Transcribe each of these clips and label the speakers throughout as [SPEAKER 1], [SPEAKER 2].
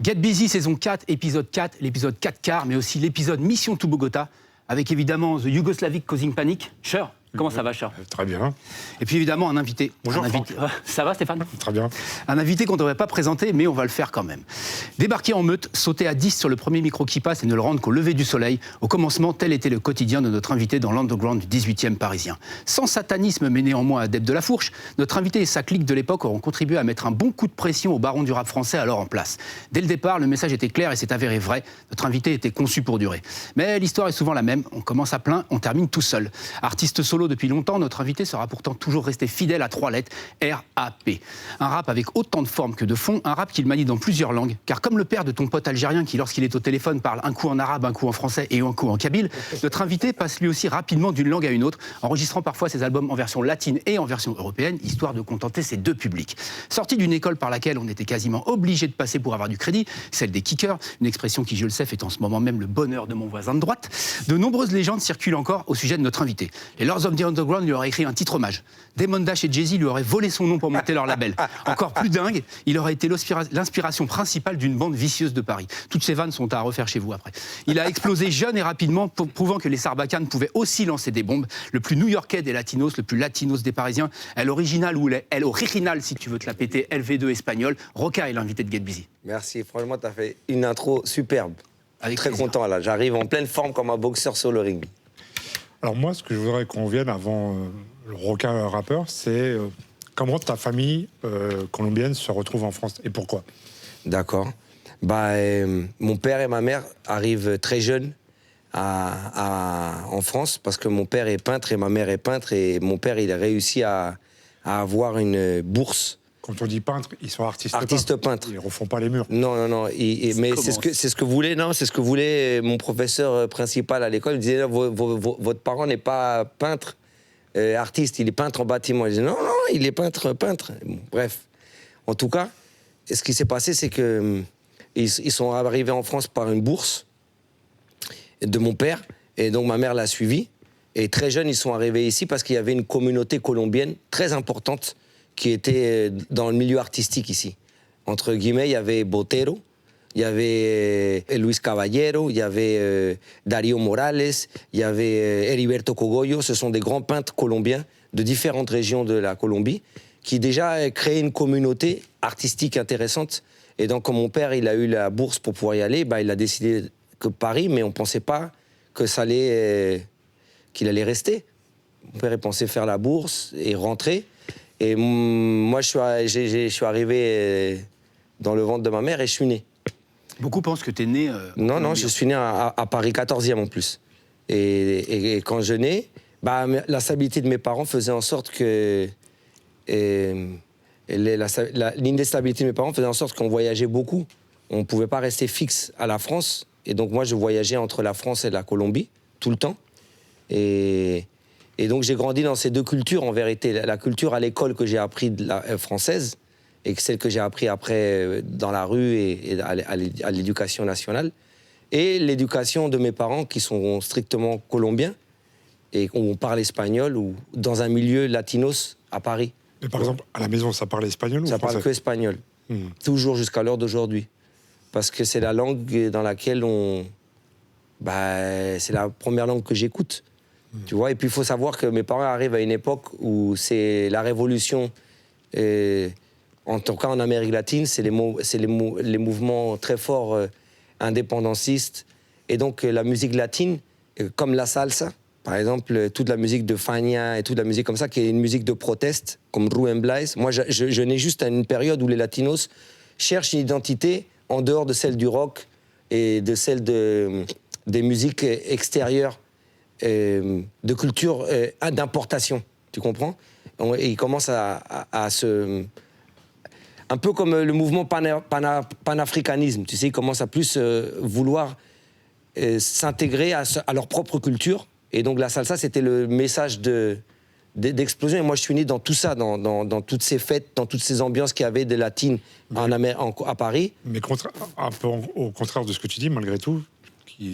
[SPEAKER 1] Get Busy, saison 4, épisode 4, l'épisode 4 quarts, mais aussi l'épisode Mission to Bogota, avec évidemment The Yugoslavic Causing Panic. Cher, comment ça va, Cher?
[SPEAKER 2] Très bien.
[SPEAKER 1] Et puis évidemment un invité.
[SPEAKER 2] Bonjour,
[SPEAKER 1] Ça va, Stéphane?
[SPEAKER 2] Très bien.
[SPEAKER 1] Un invité qu'on ne devrait pas présenter, mais on va le faire quand même. Débarquer en meute, sauter à 10 sur le premier micro qui passe et ne le rendre qu'au lever du soleil. Au commencement, tel était le quotidien de notre invité dans l'underground du 18e parisien. Sans satanisme, mais néanmoins adepte de la fourche, notre invité et sa clique de l'époque auront contribué à mettre un bon coup de pression au baron du rap français alors en place. Dès le départ, le message était clair et s'est avéré vrai. Notre invité était conçu pour durer. Mais l'histoire est souvent la même. On commence à plein, on termine tout seul. Artiste solo depuis longtemps, notre invité sera pourtant toujours resté fidèle à 3 lettres, R.A.P. Un rap avec autant de forme que de fond, un rap qu'il manie dans plusieurs langues, car comme le père de ton pote algérien qui, lorsqu'il est au téléphone, parle un coup en arabe, un coup en français et un coup en kabyle, notre invité passe lui aussi rapidement d'une langue à une autre, enregistrant parfois ses albums en version latine et en version européenne, histoire de contenter ses deux publics. Sorti d'une école par laquelle on était quasiment obligé de passer pour avoir du crédit, celle des kickers, une expression qui, je le sais, fait en ce moment même le bonheur de mon voisin de droite, de nombreuses légendes circulent encore au sujet de notre invité. Les Lords of the Underground lui auraient écrit un titre hommage. Damon Dash et Jay-Z lui auraient volé son nom pour monter leur label. Encore plus dingue, il aurait été l'inspiration principale d'une bande vicieuse de Paris. Toutes ces vannes sont à refaire chez vous après. Il a explosé jeune et rapidement, prouvant que les Sarbacanes pouvaient aussi lancer des bombes. Le plus new-yorkais des latinos, le plus latinos des Parisiens, El Original ou El Original, si tu veux te la péter, LV2 espagnol. Roca est l'invité de Get Busy.
[SPEAKER 3] Merci, franchement, tu as fait une intro superbe.
[SPEAKER 1] Avec
[SPEAKER 3] très
[SPEAKER 1] plaisir.
[SPEAKER 3] content, là. J'arrive en pleine forme comme un boxeur sur le ring.
[SPEAKER 2] Alors moi, ce que je voudrais qu'on vienne avant le Roca rappeur, c'est comment ta famille colombienne se retrouve en France et pourquoi?
[SPEAKER 3] D'accord. Mon père et ma mère arrivent très jeunes en France parce que mon père est peintre et ma mère est peintre et mon père, il a réussi à avoir une bourse.
[SPEAKER 2] Quand on dit peintre, ils sont artistes
[SPEAKER 3] peintres.
[SPEAKER 2] Ils ne refont pas les murs.
[SPEAKER 3] Non. Mais c'est ce que voulait, non, c'est ce que voulait mon professeur principal à l'école. Il disait, votre parent n'est pas peintre, artiste, il est peintre en bâtiment. Il disait, non, il est peintre. Bon, bref. En tout cas, ce qui s'est passé, c'est que ils sont arrivés en France par une bourse de mon père, et donc ma mère l'a suivi. Et très jeunes, ils sont arrivés ici parce qu'il y avait une communauté colombienne très importante qui était dans le milieu artistique ici. Entre guillemets, il y avait Botero, il y avait Luis Caballero, il y avait Darío Morales, il y avait Heriberto Cogollo. Ce sont des grands peintres colombiens de différentes régions de la Colombie qui déjà créaient une communauté artistique intéressante. Et donc, quand mon père il a eu la bourse pour pouvoir y aller, il a décidé que Paris, mais on ne pensait pas que qu'il allait rester. Mon père il pensait faire la bourse et rentrer. Et moi, je suis arrivé dans le ventre de ma mère et je suis né.
[SPEAKER 1] Beaucoup pensent que tu es né...
[SPEAKER 3] Non, je suis né à Paris 14e en plus. Et quand je nais, la stabilité de mes parents faisait en sorte que... L'instabilité de mes parents faisait en sorte qu'on voyageait beaucoup. On ne pouvait pas rester fixe à la France. Et donc moi, je voyageais entre la France et la Colombie, tout le temps. Et donc j'ai grandi dans ces deux cultures, en vérité. La culture à l'école que j'ai appris française et celle que j'ai appris après dans la rue et à l'éducation nationale. Et l'éducation de mes parents qui sont strictement colombiens et où on parle espagnol ou dans un milieu latinos à Paris.
[SPEAKER 2] Mais par exemple, à la maison, ça parle espagnol ou
[SPEAKER 3] ça
[SPEAKER 2] français?
[SPEAKER 3] parle que espagnol. Toujours jusqu'à l'heure d'aujourd'hui. Parce que c'est la langue dans laquelle c'est la première langue que j'écoute. Tu vois, et puis il faut savoir que mes parents arrivent à une époque où c'est la révolution, en tout cas en Amérique latine, c'est les mouvements très forts indépendancistes. Et donc la musique latine, comme la salsa, par exemple, toute la musique de Fania et toute la musique comme ça, qui est une musique de proteste, comme Rubén Blades. Moi, je nais juste à une période où les latinos cherchent une identité en dehors de celle du rock et de celle des musiques extérieures, de culture d'importation, tu comprends? Et ils commencent à se... Un peu comme le mouvement panafricanisme, tu sais, ils commencent à plus vouloir s'intégrer à leur propre culture. Et donc la salsa, c'était le message d'explosion. Et moi, je suis né dans tout ça, dans toutes ces fêtes, dans toutes ces ambiances qu'il y avait de latines à Paris.
[SPEAKER 2] Mais un peu au contraire de ce que tu dis, malgré tout,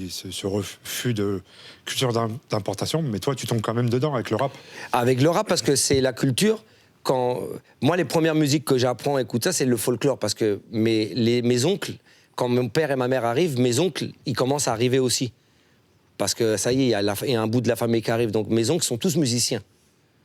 [SPEAKER 2] ce refus de culture d'importation, mais toi, tu tombes quand même dedans avec le rap.
[SPEAKER 3] Avec le rap, parce que c'est la culture. Moi, les premières musiques que j'apprends, écoute ça, c'est le folklore, parce que mes oncles quand mon père et ma mère arrivent, mes oncles, ils commencent à arriver aussi. Parce que ça y est, il y a un bout de la famille qui arrive. Donc mes oncles sont tous musiciens,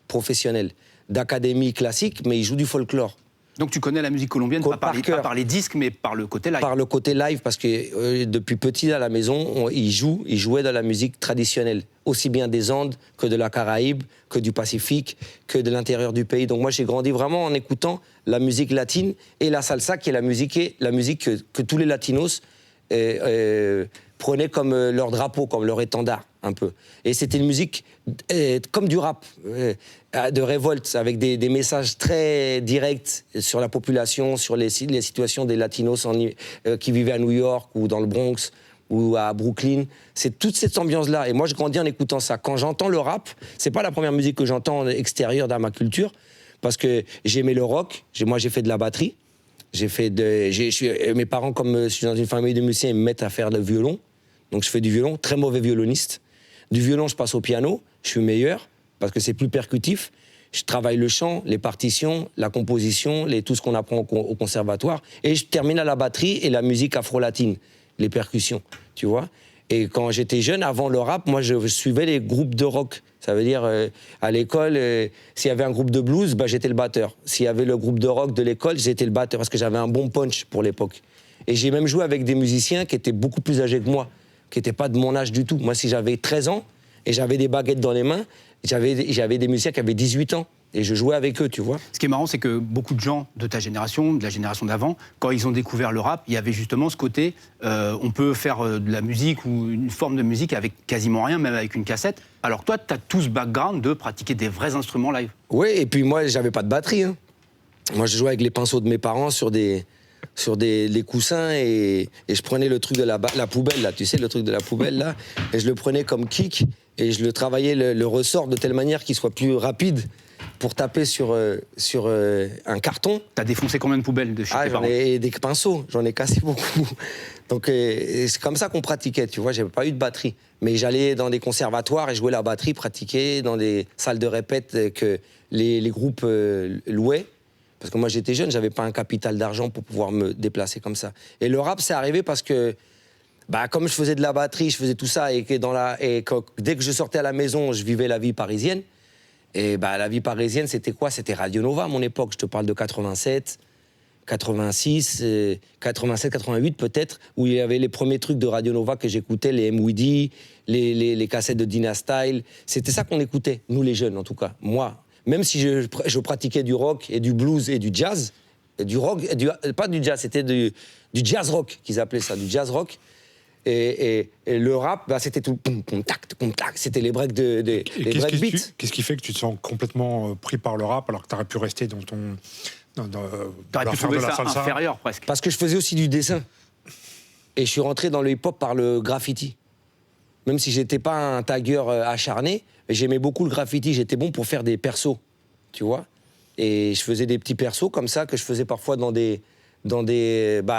[SPEAKER 3] professionnels, d'académie classique, mais ils jouent du folklore.
[SPEAKER 1] Donc tu connais la musique colombienne, pas par les disques, mais par le côté live.
[SPEAKER 3] Par le côté live, parce que depuis petit à la maison, ils jouaient dans la musique traditionnelle, aussi bien des Andes que de la Caraïbe, que du Pacifique, que de l'intérieur du pays. Donc moi j'ai grandi vraiment en écoutant la musique latine et la salsa, qui est la musique que tous les latinos prenaient comme leur drapeau, comme leur étendard, un peu. Et c'était une musique comme du rap, de révolte, avec des messages très directs sur la population, sur les situations des latinos qui vivaient à New York ou dans le Bronx ou à Brooklyn. C'est toute cette ambiance-là. Et moi, je grandis en écoutant ça. Quand j'entends le rap, c'est pas la première musique que j'entends extérieure dans ma culture, parce que j'aimais le rock. Moi, j'ai fait de la batterie. Mes parents, comme je suis dans une famille de musiciens, ils me mettent à faire le violon. Donc je fais du violon, très mauvais violoniste. Du violon, je passe au piano, je suis meilleur, parce que c'est plus percutif. Je travaille le chant, les partitions, la composition, tout ce qu'on apprend au conservatoire. Et je termine à la batterie et la musique afro-latine, les percussions, tu vois. Et quand j'étais jeune, avant le rap, moi, je suivais les groupes de rock. Ça veut dire, à l'école, s'il y avait un groupe de blues, bah, j'étais le batteur. S'il y avait le groupe de rock de l'école, j'étais le batteur, parce que j'avais un bon punch pour l'époque. Et j'ai même joué avec des musiciens qui étaient beaucoup plus âgés que moi, qui n'étaient pas de mon âge du tout. Moi, si j'avais 13 ans et j'avais des baguettes dans les mains, j'avais des musiciens qui avaient 18 ans. Et je jouais avec eux, tu vois.
[SPEAKER 1] Ce qui est marrant, c'est que beaucoup de gens de ta génération, de la génération d'avant, quand ils ont découvert le rap, il y avait justement ce côté, on peut faire de la musique ou une forme de musique avec quasiment rien, même avec une cassette. Alors toi, tu as tout ce background de pratiquer des vrais instruments live.
[SPEAKER 3] Oui, et puis moi, j'avais pas de batterie. Hein. Moi, je jouais avec les pinceaux de mes parents sur les coussins, et je prenais le truc de la poubelle, là, tu sais, le truc de la poubelle, là, et je le prenais comme kick, et je le travaillais le ressort de telle manière qu'il soit plus rapide pour taper sur un carton.
[SPEAKER 1] T'as défoncé combien de poubelles de chez tes parents ?
[SPEAKER 3] Des pinceaux, j'en ai cassé beaucoup. Donc c'est comme ça qu'on pratiquait, tu vois, j'avais pas eu de batterie. Mais j'allais dans des conservatoires et jouais la batterie, pratiquer dans des salles de répète que les groupes louaient. Parce que moi j'étais jeune, j'avais pas un capital d'argent pour pouvoir me déplacer comme ça. Et le rap, c'est arrivé parce que, comme je faisais de la batterie, je faisais tout ça, et dès que je sortais à la maison, je vivais la vie parisienne. Et la vie parisienne, c'était quoi ? C'était Radio Nova à mon époque. Je te parle de 87, 86, 87, 88 peut-être, où il y avait les premiers trucs de Radio Nova que j'écoutais, les M.W.D., les cassettes de Dina Style. C'était ça qu'on écoutait, nous les jeunes en tout cas. Moi, même si je pratiquais du rock et du blues et du jazz, du rock, pas du jazz, c'était du jazz rock qu'ils appelaient ça, du jazz rock. Et le rap, c'était tout tac, c'était les breaks les break beats.
[SPEAKER 2] Qu'est-ce qui fait que tu te sens complètement pris par le rap alors que tu aurais pu rester dans ton...
[SPEAKER 1] T'aurais pu trouver ça inférieur presque.
[SPEAKER 3] Parce que je faisais aussi du dessin. Et je suis rentré dans le hip-hop par le graffiti. Même si j'étais pas un tagueur acharné, j'aimais beaucoup le graffiti, j'étais bon pour faire des persos, tu vois. Et je faisais des petits persos comme ça que je faisais parfois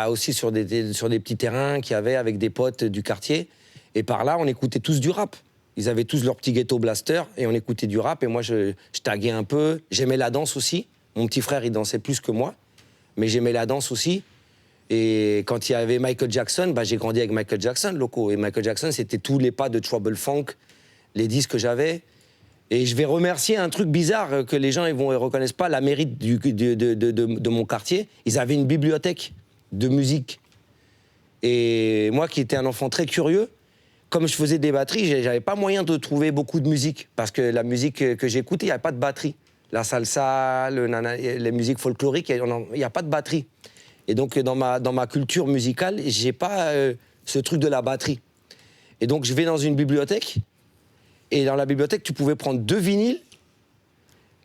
[SPEAKER 3] aussi sur des petits terrains qu'il y avait avec des potes du quartier. Et par là, on écoutait tous du rap. Ils avaient tous leur petit ghetto blaster et on écoutait du rap. Et moi, je taguais un peu. J'aimais la danse aussi. Mon petit frère, il dansait plus que moi. Mais j'aimais la danse aussi. Et quand il y avait Michael Jackson, j'ai grandi avec Michael Jackson, loco. Et Michael Jackson, c'était tous les pas de Trouble Funk, les disques que j'avais. Et je vais remercier un truc bizarre que les gens ils reconnaissent pas, la mairie de mon quartier. Ils avaient une bibliothèque de musique. Et moi qui étais un enfant très curieux, comme je faisais des batteries, j'avais pas moyen de trouver beaucoup de musique. Parce que la musique que j'écoutais, il n'y avait pas de batterie. La salsa, les musiques folkloriques, il n'y a pas de batterie. Et donc dans ma culture musicale, j'ai pas ce truc de la batterie. Et donc je vais dans une bibliothèque. Et dans la bibliothèque, tu pouvais prendre 2 vinyles,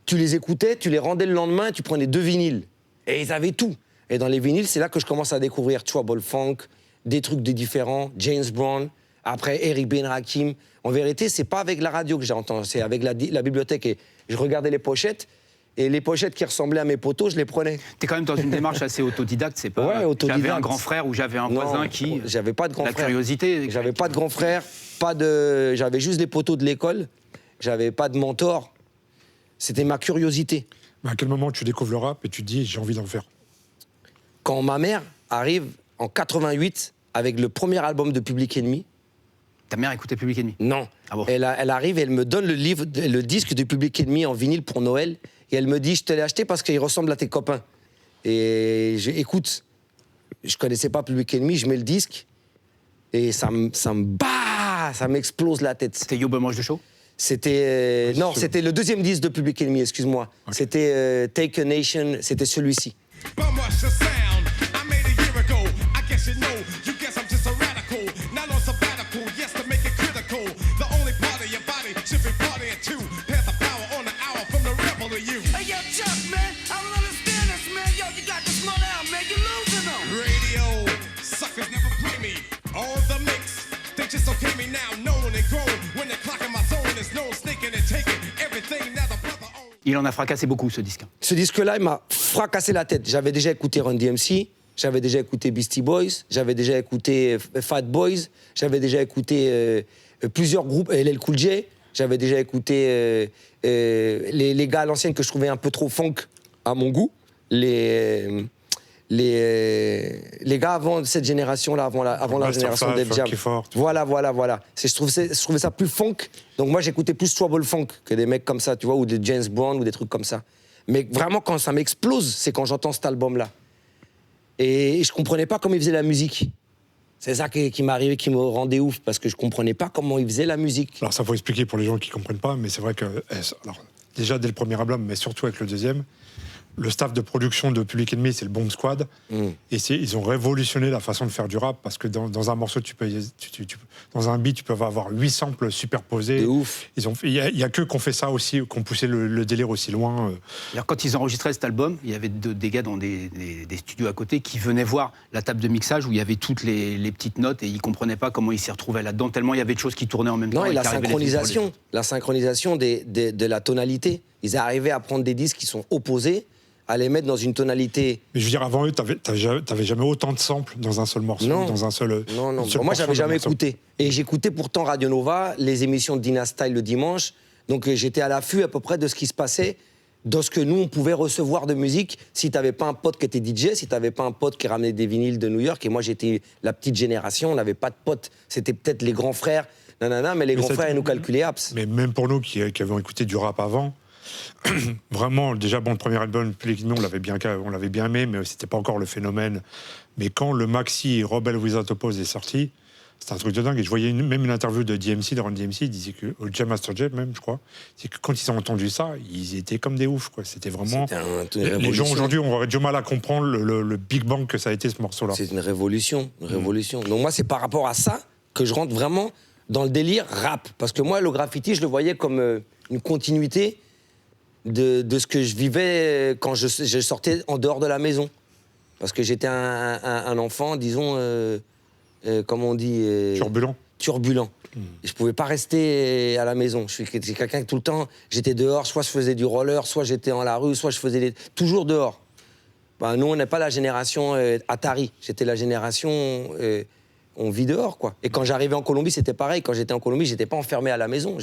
[SPEAKER 3] tu les écoutais, tu les rendais le lendemain, tu prenais 2 vinyles. Et ils avaient tout. Et dans les vinyles, c'est là que je commence à découvrir Trouble Funk, des trucs différents, James Brown, après Eric Ben Rakim. En vérité, c'est pas avec la radio que j'ai entendu, c'est avec la bibliothèque. Et je regardais les pochettes, et les pochettes qui ressemblaient à mes potos, je les prenais.
[SPEAKER 1] T'es quand même dans une démarche assez autodidacte, c'est pas...
[SPEAKER 3] Ouais, autodidacte.
[SPEAKER 1] J'avais un grand frère ou j'avais un voisin qui...
[SPEAKER 3] J'avais pas de grand frère.
[SPEAKER 1] La curiosité...
[SPEAKER 3] J'avais pas de grand frère, j'avais juste les potos de l'école, j'avais pas de mentor. C'était ma curiosité.
[SPEAKER 2] À quel moment tu découvres le rap et tu te dis j'ai envie d'en faire ?
[SPEAKER 3] Quand ma mère arrive en 88, avec le premier album de Public Enemy.
[SPEAKER 1] Ta mère écoutait Public Enemy?
[SPEAKER 3] Non.
[SPEAKER 1] Ah bon?
[SPEAKER 3] Elle arrive et elle me donne le disque de Public Enemy en vinyle pour Noël. Et elle me dit, je te l'ai acheté parce qu'il ressemble à tes copains. Et écoute, je connaissais pas Public Enemy, je mets le disque et ça m'explose la tête.
[SPEAKER 1] C'était Yo Mange de Show?
[SPEAKER 3] C'était non, c'était le deuxième disque de Public Enemy, excuse-moi. Okay. C'était Take a Nation, c'était celui-ci.
[SPEAKER 1] Il en a fracassé beaucoup, ce disque.
[SPEAKER 3] Ce disque-là, il m'a fracassé la tête. J'avais déjà écouté Run DMC, j'avais déjà écouté Beastie Boys, j'avais déjà écouté Fat Boys, j'avais déjà écouté plusieurs groupes, LL Cool J, j'avais déjà écouté les gars à l'ancienne que je trouvais un peu trop funk à mon goût, les gars avant cette génération-là, avant la génération Def Jam. Voilà. Je trouvais ça plus funk. Donc moi, j'écoutais plus Trouble Funk que des mecs comme ça, tu vois, ou des James Brown ou des trucs comme ça. Mais vraiment, quand ça m'explose, c'est quand j'entends cet album-là. Et je comprenais pas comment ils faisaient la musique. C'est ça qui m'arrivait, qui me rendait ouf, parce que je comprenais pas comment ils faisaient la musique.
[SPEAKER 2] Alors ça faut expliquer pour les gens qui comprennent pas, mais c'est vrai que déjà dès le premier album, mais surtout avec le deuxième, le staff de production de Public Enemy, c'est le Bomb Squad. Et ils ont révolutionné la façon de faire du rap, parce que dans un morceau, dans un beat, tu peux avoir 8 samples superposés.
[SPEAKER 3] C'est ouf.
[SPEAKER 2] Il y a qu'eux qui ont fait ça aussi, qui ont poussé le délire aussi loin.
[SPEAKER 1] Alors, quand ils enregistraient cet album, il y avait des gars dans des studios à côté qui venaient voir la table de mixage où il y avait toutes les petites notes et ils ne comprenaient pas comment ils s'y retrouvaient là-dedans, tellement il y avait de choses qui tournaient en même temps.
[SPEAKER 3] Non, et la synchronisation de la tonalité. Ils arrivaient à prendre des disques qui sont opposés, à les mettre dans une tonalité.
[SPEAKER 2] Mais je veux dire, avant eux, t'avais jamais autant de samples dans un seul morceau,
[SPEAKER 3] non.
[SPEAKER 2] dans un seul.
[SPEAKER 3] Non. Moi, j'avais jamais écouté. Et j'écoutais pourtant Radio Nova, les émissions de Dina Style le dimanche. Donc j'étais à l'affût à peu près de ce qui se passait, de ce que nous on pouvait recevoir de musique. Si t'avais pas un pote qui était DJ, si t'avais pas un pote qui ramenait des vinyles de New York. Et moi, j'étais la petite génération, on n'avait pas de potes. C'était peut-être les grands frères, mais les grands frères, ils nous calculaient abs.
[SPEAKER 2] Mais même pour nous qui avions écouté du rap avant. Vraiment, déjà, le premier album, Public Enemy, on l'avait bien aimé, mais c'était pas encore le phénomène. Mais quand le maxi Rebel Without a Pause est sorti, c'était un truc de dingue. Et je voyais même une interview de DMC, de Run DMC, il disait que, au Jam Master Jam même, je crois, c'est que quand ils ont entendu ça, ils étaient comme des oufs, quoi. C'était vraiment. Les gens aujourd'hui, on aurait du mal à comprendre le Big Bang que ça a été ce morceau-là.
[SPEAKER 3] C'est une révolution. Donc moi, c'est par rapport à ça que je rentre vraiment dans le délire rap. Parce que moi, le graffiti, je le voyais comme une continuité de ce que je vivais quand je sortais en dehors de la maison. Parce que j'étais un enfant, disons, comment on dit Turbulent. Et je pouvais pas rester à la maison. Je suis quelqu'un qui tout le temps, j'étais dehors, soit je faisais du roller, soit j'étais dans la rue, soit je faisais toujours dehors. Nous, on n'est pas la génération Atari. J'étais la génération... on vit dehors, quoi. Et quand j'arrivais en Colombie, c'était pareil. Quand j'étais en Colombie, j'étais pas enfermé à la maison.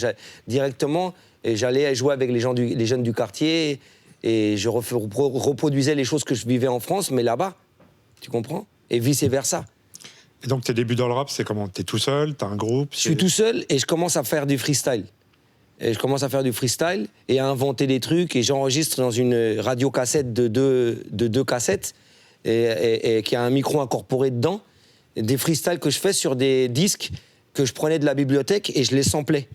[SPEAKER 3] Directement, j'allais jouer avec les jeunes du quartier et je reproduisais les choses que je vivais en France, mais là-bas. Tu comprends? Et vice-versa.
[SPEAKER 2] Et donc, tes débuts dans le rap, c'est comment? T'es tout seul? T'as un groupe?
[SPEAKER 3] Je suis tout seul et je commence à faire du freestyle. Et à inventer des trucs. Et j'enregistre dans une radio-cassette de deux cassettes et qui a un micro incorporé dedans. Des freestyles que je fais sur des disques que je prenais de la bibliothèque et je les samplais.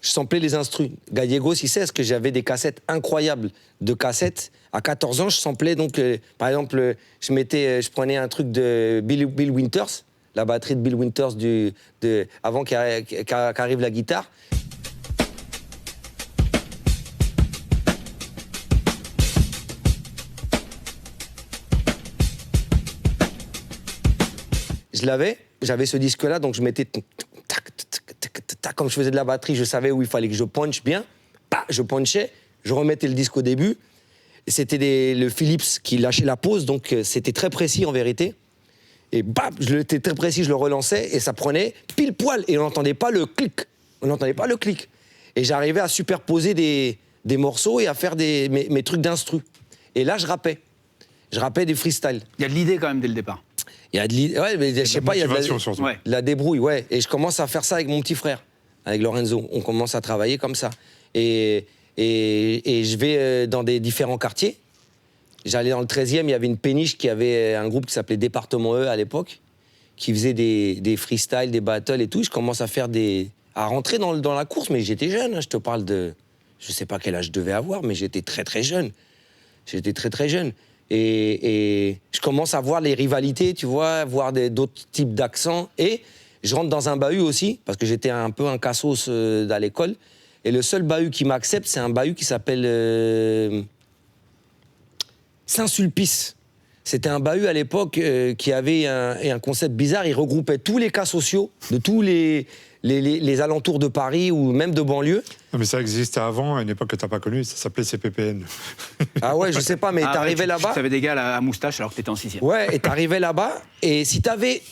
[SPEAKER 3] Je samplais les instrus. Gallegos, il sait, parce que j'avais des cassettes incroyables de cassettes. À 14 ans, je samplais donc, par exemple, je prenais un truc de Bill Winters, la batterie de Bill Winters avant qu'arrive la guitare. J'avais ce disque-là, donc je mettais... Comme je faisais de la batterie, je savais où il fallait que je punch bien. Je punchais, je remettais le disque au début. C'était le Philips qui lâchait la pause, donc c'était très précis en vérité. Et j'étais très précis, je le relançais, et ça prenait pile poil, et on n'entendait pas le clic. Et j'arrivais à superposer des morceaux et à faire mes trucs d'instru. Et là, je rappais des freestyles.
[SPEAKER 1] Il y a de l'idée quand même dès le départ.
[SPEAKER 3] Il y a ouais, mais je sais pas, il y a
[SPEAKER 2] surtout.
[SPEAKER 1] Ouais.
[SPEAKER 3] de la débrouille, ouais. Et je commence à faire ça avec mon petit frère, avec Lorenzo. On commence à travailler comme ça. Et je vais dans des différents quartiers. J'allais dans le 13e, il y avait une péniche qui avait un groupe qui s'appelait Département E à l'époque, qui faisait des freestyles, des battles et tout. Je commence à faire à rentrer dans la course, mais j'étais jeune. Hein. Je te parle de... Je sais pas quel âge je devais avoir, mais j'étais très, très jeune. J'étais très, très jeune. Et je commence à voir les rivalités, tu vois, voir d'autres types d'accents. Et je rentre dans un bahut aussi, parce que j'étais un peu un cassos à l'école. Et le seul bahut qui m'accepte, c'est un bahut qui s'appelle Saint-Sulpice. C'était un bahut à l'époque qui avait un concept bizarre. Il regroupait tous les cas sociaux de tous les alentours de Paris ou même de banlieue.
[SPEAKER 2] Non, mais ça existait avant, à une époque que tu n'as pas connue, ça s'appelait CPPN.
[SPEAKER 3] Ah ouais, je sais pas, mais t'arrivais là-bas...
[SPEAKER 1] Tu avais des gars à moustache alors que t'étais en 6e.
[SPEAKER 3] Ouais, et t'arrivais là-bas, et si t'avais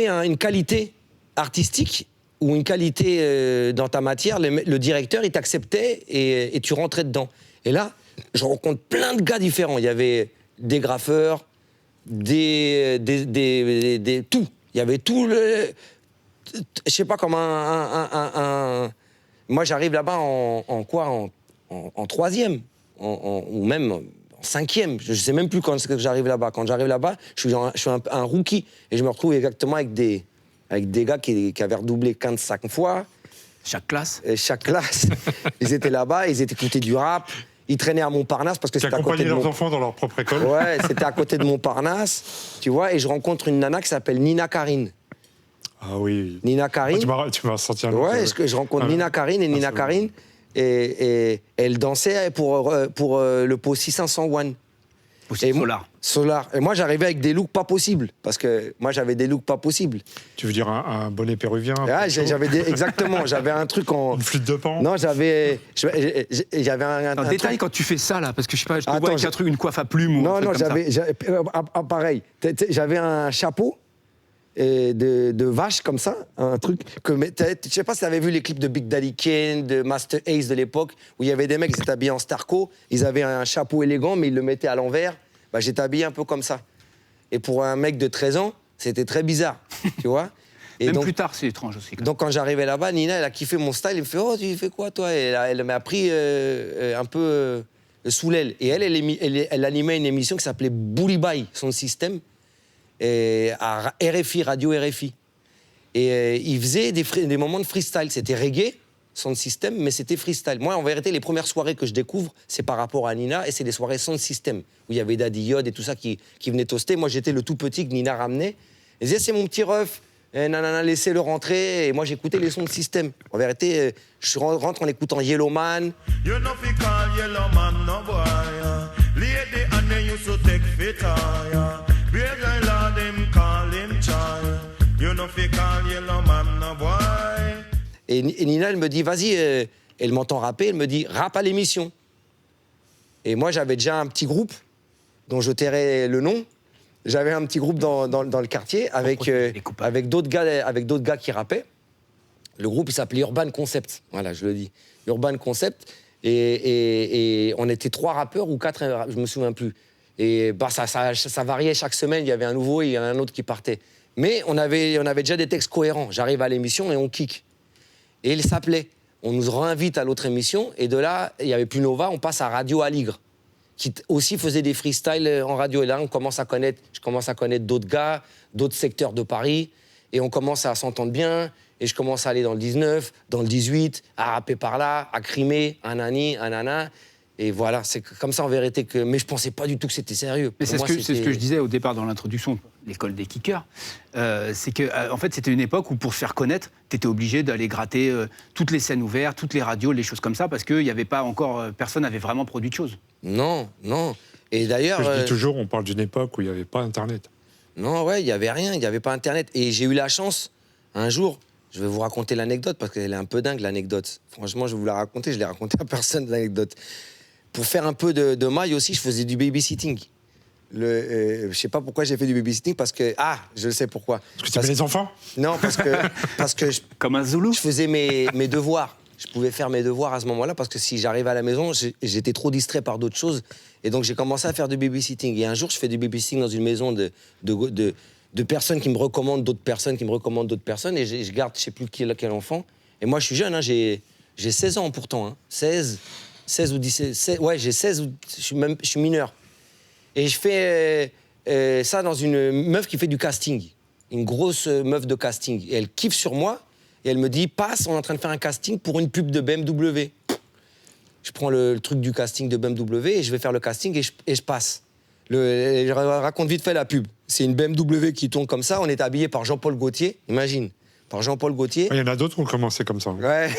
[SPEAKER 3] une qualité artistique ou une qualité dans ta matière, le directeur, il t'acceptait et tu rentrais dedans. Et là, je rencontre plein de gars différents. Il y avait des graffeurs, tout. Il y avait tout le... Je sais pas, comme Moi, j'arrive là-bas en 3e, ou même en 5e. Je sais même plus quand j'arrive là-bas. Quand j'arrive là-bas, je suis un rookie. Et je me retrouve exactement avec des gars qui avaient redoublé 15-5 fois.
[SPEAKER 1] Chaque classe.
[SPEAKER 3] Et chaque classe. Ils étaient là-bas, ils écoutaient du rap. Ils traînaient à Montparnasse parce que
[SPEAKER 2] Qui
[SPEAKER 3] c'était à côté de
[SPEAKER 2] leurs enfants dans leur propre école.
[SPEAKER 3] Ouais, c'était à côté de Montparnasse, tu vois. Et je rencontre une nana qui s'appelle Nina Karine.
[SPEAKER 2] Ah oui.
[SPEAKER 3] Nina Karine.
[SPEAKER 2] Tu m'as sorti un
[SPEAKER 3] Ouais, je rencontre Nina Karine et Nina Karine. Et elle dansait pour le pot 6500 One.
[SPEAKER 1] Aussi Solar.
[SPEAKER 3] Solar. Et moi, j'arrivais avec des looks pas possibles. Parce que moi, j'avais des looks pas possibles.
[SPEAKER 2] Tu veux dire un bonnet péruvien?
[SPEAKER 3] Exactement. J'avais un truc en...
[SPEAKER 2] Une flûte de pan?
[SPEAKER 3] Non, j'avais un
[SPEAKER 1] détail
[SPEAKER 3] truc...
[SPEAKER 1] quand tu fais ça, là, parce que je sais pas, je te
[SPEAKER 3] Attends,
[SPEAKER 1] vois avec un truc, une coiffe à plumes ou un
[SPEAKER 3] Non,
[SPEAKER 1] truc comme ça.
[SPEAKER 3] pareil. J'avais un chapeau de vache comme ça, un truc que... Je sais pas si tu avais vu les clips de Big Daddy Kane, de Master Ace de l'époque, où il y avait des mecs qui étaient habillés en Starco, ils avaient un chapeau élégant, mais ils le mettaient à l'envers. Bah, j'étais habillé un peu comme ça. Et pour un mec de 13 ans, c'était très bizarre, tu vois. Et
[SPEAKER 1] même
[SPEAKER 3] donc,
[SPEAKER 1] plus tard, c'est étrange aussi.
[SPEAKER 3] Donc quand j'arrivais là-bas, Nina, elle a kiffé mon style, elle me fait « Oh, tu fais quoi, toi ?» Et elle m'a pris un peu sous l'aile. Et elle animait une émission qui s'appelait Boulibaï, son système, à RFI, Radio RFI. Et il faisait des moments de freestyle. C'était reggae, son système, mais c'était freestyle. Moi, en vérité, les premières soirées que je découvre, c'est par rapport à Nina, et c'est des soirées sans système, où il y avait Daddy Yod et tout ça qui venait toaster. Moi, j'étais le tout petit que Nina ramenait. Elle disait « C'est mon petit ref, nanana, laissez-le rentrer. » Et moi, j'écoutais les sons de système. En vérité, je rentre en écoutant Yellowman.
[SPEAKER 4] You know fi call Yellowman no boy. Lady and they used to take fit on. Big guy lord him call him child. You know fi call Yellowman no boy.
[SPEAKER 3] Et Nina, elle me dit, vas-y, elle m'entend rapper, elle me dit, rappe à l'émission. Et moi, j'avais déjà un petit groupe dont je tairais le nom. J'avais un petit groupe dans le quartier avec d'autres gars qui rappaient. Le groupe, il s'appelait Urban Concept. Voilà, je le dis. Urban Concept. Et on était 3 rappeurs ou 4, je me souviens plus. Et bah, ça variait chaque semaine, il y avait un nouveau et il y en a un autre qui partait. Mais on avait déjà des textes cohérents. J'arrive à l'émission et on kick. Et il s'appelait. On nous réinvite à l'autre émission, et de là, il n'y avait plus Nova, on passe à Radio Aligre, qui aussi faisait des freestyles en radio. Et là, je commence à connaître d'autres gars, d'autres secteurs de Paris, et on commence à s'entendre bien, et je commence à aller dans le 19, dans le 18, à rapper par là, à crimer, un nani, un nana. Et voilà, c'est comme ça en vérité que... Mais je pensais pas du tout que c'était sérieux.
[SPEAKER 1] Mais c'est ce que je disais au départ dans l'introduction, l'école des kickers. C'est que, en fait, c'était une époque où pour se faire connaître, tu étais obligé d'aller gratter toutes les scènes ouvertes, toutes les radios, les choses comme ça, parce qu'il n'y avait pas encore... personne n'avait vraiment produit de choses.
[SPEAKER 3] Non. Et d'ailleurs...
[SPEAKER 2] Je dis toujours, on parle d'une époque où il n'y avait pas Internet.
[SPEAKER 3] Non, ouais, il n'y avait rien, il n'y avait pas Internet. Et j'ai eu la chance, un jour, je vais vous raconter l'anecdote, parce qu'elle est un peu dingue, l'anecdote. Franchement, je vais vous la raconter, je l'ai racontée à personne, l'anecdote. Pour faire un peu de maille aussi, je faisais du babysitting. Je sais pas pourquoi j'ai fait du babysitting, parce que... Ah, je sais pourquoi.
[SPEAKER 2] Parce que tu aimais les enfants?
[SPEAKER 3] Non, parce que
[SPEAKER 1] Comme un Zoulou.
[SPEAKER 3] je faisais mes devoirs. Je pouvais faire mes devoirs à ce moment-là, parce que si j'arrivais à la maison, j'étais trop distrait par d'autres choses. Et donc, j'ai commencé à faire du babysitting. Et un jour, je fais du babysitting dans une maison de personnes qui me recommandent d'autres personnes, et je garde, je sais plus quel enfant. Et moi, je suis jeune, hein, j'ai 16 ans pourtant, hein, 16 ou 17, ouais, j'ai 16 ou je suis mineur. Et je fais ça dans une meuf qui fait du casting, une grosse meuf de casting. Et elle kiffe sur moi, et elle me dit, passe, on est en train de faire un casting pour une pub de BMW. Je prends le truc du casting de BMW et je vais faire le casting et je passe. Je raconte vite fait la pub. C'est une BMW qui tourne comme ça. On est habillé par Jean-Paul Gaultier, imagine. Par Jean-Paul Gaultier.
[SPEAKER 2] Il y en a d'autres qui ont commencé comme ça.
[SPEAKER 3] Ouais.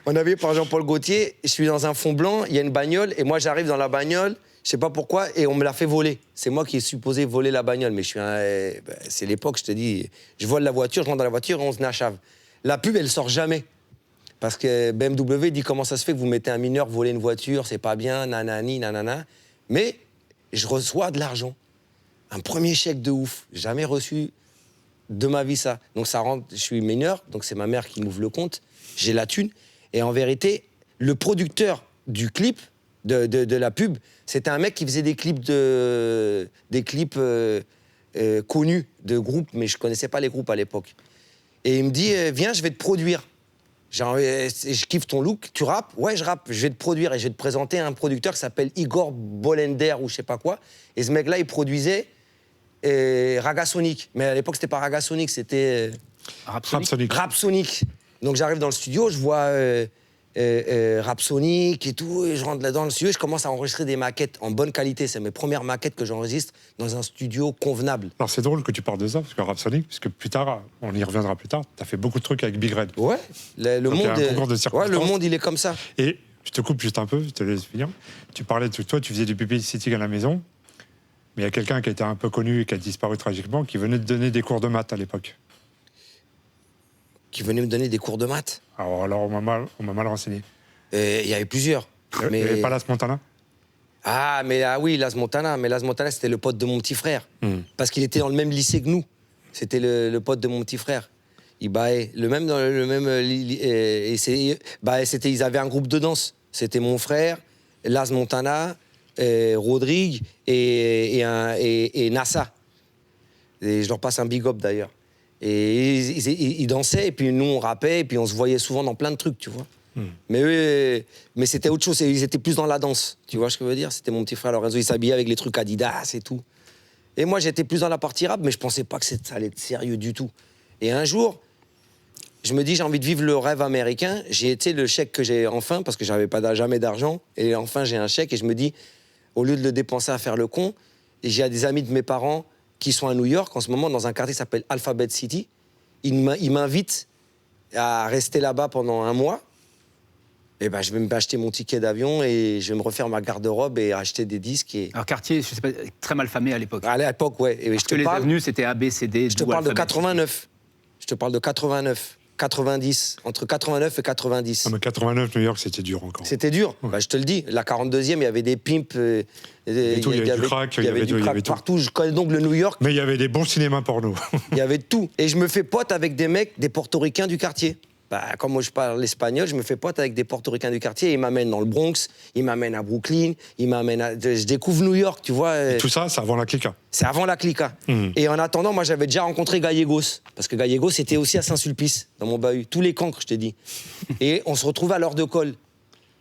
[SPEAKER 3] On est habillé par Jean-Paul Gaultier. Je suis dans un fond blanc, il y a une bagnole. Et moi, j'arrive dans la bagnole, je sais pas pourquoi, et on me l'a fait voler. C'est moi qui ai supposé voler la bagnole. Mais c'est l'époque, je te dis. Je vole la voiture, je rentre dans la voiture et on se nachave. La pub, elle sort jamais. Parce que BMW dit comment ça se fait que vous mettez un mineur voler une voiture, c'est pas bien, nanani, nanana. Mais je reçois de l'argent. Un premier chèque de ouf. Jamais reçu de ma vie ça. Donc ça rentre, je suis mineur, donc c'est ma mère qui m'ouvre le compte. J'ai la thune. Et en vérité, le producteur du clip, de la pub, c'était un mec qui faisait des clips connus de groupes, mais je connaissais pas les groupes à l'époque. Et il me dit, viens, je vais te produire. Genre, je kiffe ton look, tu rappes? Ouais, je rappe, je vais te produire et je vais te présenter un producteur qui s'appelle Igor Bolender ou je sais pas quoi. Et ce mec-là, il produisait Ragasonic. Mais à l'époque, c'était pas Ragasonic, c'était...
[SPEAKER 1] Rapsonic.
[SPEAKER 3] Rapsonic. Donc j'arrive dans le studio, je vois Rapsonic et tout, et je rentre là dans le studio et je commence à enregistrer des maquettes en bonne qualité. C'est mes premières maquettes que j'enregistre dans un studio convenable.
[SPEAKER 2] Alors c'est drôle que tu parles de ça, parce que Rapsonic, puisque plus tard, on y reviendra plus tard, tu as fait beaucoup de trucs avec Big Red.
[SPEAKER 3] Ouais, le
[SPEAKER 2] Donc,
[SPEAKER 3] monde,
[SPEAKER 2] il y a un concours de circonstances.
[SPEAKER 3] le monde, il est comme ça.
[SPEAKER 2] Et je te coupe juste un peu, je te laisse finir. Tu parlais de toi, tu faisais du babysitting à la maison, mais il y a quelqu'un qui a été un peu connu et qui a disparu tragiquement, qui venait te donner des cours de maths à l'époque.
[SPEAKER 3] Qui venait me donner des cours de maths.
[SPEAKER 2] Alors on m'a mal renseigné.
[SPEAKER 3] Il y avait plusieurs.
[SPEAKER 2] Il n'y avait pas Las Montana?
[SPEAKER 3] Oui, Las Montana. Mais Las Montana, c'était le pote de mon petit frère. Parce qu'il était dans le même lycée que nous. C'était le pote de mon petit frère. Ils avaient un groupe de danse. C'était mon frère, Las Montana, Rodrigue et Nassa. Et je leur passe un big up d'ailleurs. Et ils dansaient, et puis nous on rappait, et puis on se voyait souvent dans plein de trucs, tu vois. Mais c'était autre chose, ils étaient plus dans la danse, tu vois ce que je veux dire. C'était mon petit frère Lorenzo, il s'habillait avec les trucs Adidas et tout. Et moi j'étais plus dans la partie rap, mais je pensais pas que ça allait être sérieux du tout. Et un jour, je me dis j'ai envie de vivre le rêve américain. J'ai été le chèque que j'ai enfin, parce que j'avais pas jamais d'argent, et enfin j'ai un chèque, et je me dis, au lieu de le dépenser à faire le con, et j'ai des amis de mes parents qui sont à New York en ce moment, dans un quartier qui s'appelle Alphabet City. Ils m'invitent à rester là-bas pendant un mois. Et je vais m'acheter mon ticket d'avion et je vais me refaire ma garde-robe et acheter des disques.
[SPEAKER 1] Alors, quartier, je sais pas, très mal famé à l'époque.
[SPEAKER 3] À l'époque, ouais. Et
[SPEAKER 1] Parce que les avenues, c'était A, B, C, D.
[SPEAKER 3] Je te parle de 89. Je te parle de 89. 90, entre 89 et 90.
[SPEAKER 2] Non, mais 89, New York, c'était dur encore.
[SPEAKER 3] C'était dur, je te le dis. La 42e, il y avait des pimps.
[SPEAKER 2] Il y avait du crack, il y avait tout.
[SPEAKER 3] Partout. Je connais donc le New York.
[SPEAKER 2] Mais il y avait des bons cinémas porno.
[SPEAKER 3] Il y avait tout. Et je me fais pote avec des mecs, des portoricains du quartier. Comme moi je parle espagnol, je me fais pote avec des portoricains du quartier. Ils m'amènent dans le Bronx, ils m'amènent à Brooklyn, je découvre New York, tu vois.
[SPEAKER 2] Et tout ça, c'est avant la Clica.
[SPEAKER 3] C'est avant la Clica. Et en attendant, moi j'avais déjà rencontré Gallegos. Parce que Gallegos était aussi à Saint-Sulpice, dans mon bahut. Tous les cancres, je t'ai dit. Et on se retrouve à l'heure de colle.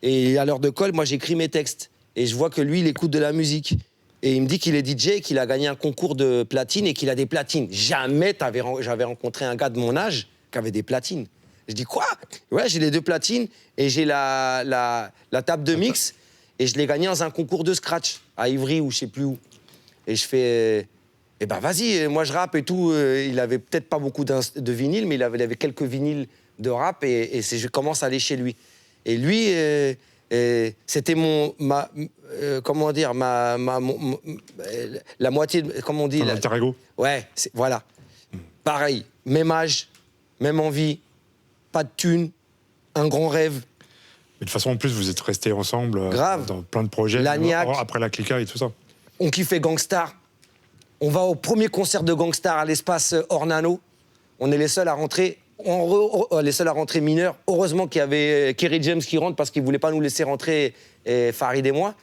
[SPEAKER 3] Et à l'heure de colle, moi j'écris mes textes. Et je vois que lui, il écoute de la musique. Et il me dit qu'il est DJ, qu'il a gagné un concours de platine et qu'il a des platines. Jamais j'avais rencontré un gars de mon âge qui avait des platines. Je dis quoi? Ouais, j'ai les 2 platines et j'ai la table de mix et je l'ai gagné dans un concours de scratch à Ivry ou je sais plus où. Et je fais, vas-y, moi je rappe et tout. Il avait peut-être pas beaucoup de vinyles, mais il avait quelques vinyles de rap et je commence à aller chez lui. Et lui, c'était la moitié, comment on dit?
[SPEAKER 2] Alter ego.
[SPEAKER 3] Ouais, voilà. Pareil, même âge, même envie. Pas de thunes, un grand rêve.
[SPEAKER 2] Mais de toute façon, en plus, vous êtes restés ensemble dans plein de projets.
[SPEAKER 3] Lagnac.
[SPEAKER 2] Après la Clica et tout ça.
[SPEAKER 3] On kiffait Gangstar. On va au premier concert de Gangstar à l'espace Ornano. On est les seuls à rentrer. Les seuls à rentrer mineurs. Heureusement qu'il y avait Kerry James qui rentre parce qu'il ne voulait pas nous laisser rentrer, Farid et moi.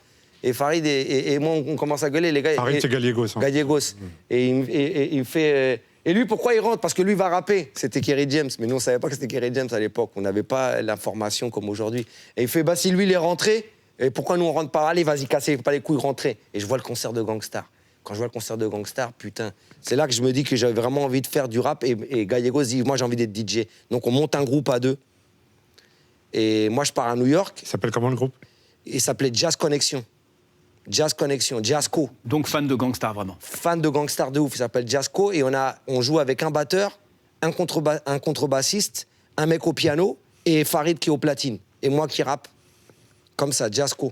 [SPEAKER 3] Et Farid et moi, on commence à gueuler, les gars.
[SPEAKER 2] Farid, c'est Gallegos. Hein.
[SPEAKER 3] Gallegos. Et il me fait... Et lui, pourquoi il rentre? Parce que lui va rapper. C'était Kerry James. Mais nous, on ne savait pas que c'était Kerry James à l'époque. On n'avait pas l'information comme aujourd'hui. Et il fait, bah si lui, il est rentré, et pourquoi nous, on rentre pas? Allez, vas-y, cassez pas les couilles, rentrez. Et je vois le concert de Gangstar. Quand je vois le concert de Gangstar, putain, c'est là que je me dis que j'avais vraiment envie de faire du rap. Et Gallegos dit, moi, j'ai envie d'être DJ. Donc, on monte un groupe à 2. Et moi, je pars à New York.
[SPEAKER 2] Il s'appelle comment le groupe?
[SPEAKER 3] Il s'appelait Jazz Connection. Jazz Connection, Jazzco.
[SPEAKER 1] Donc fan de Gangstar, vraiment.
[SPEAKER 3] Fan de Gangstar de ouf, il s'appelle Jazzco. Et on joue avec un batteur, un contrebassiste, un mec au piano et Farid qui est au platine. Et moi qui rappe. Comme ça, Jazzco.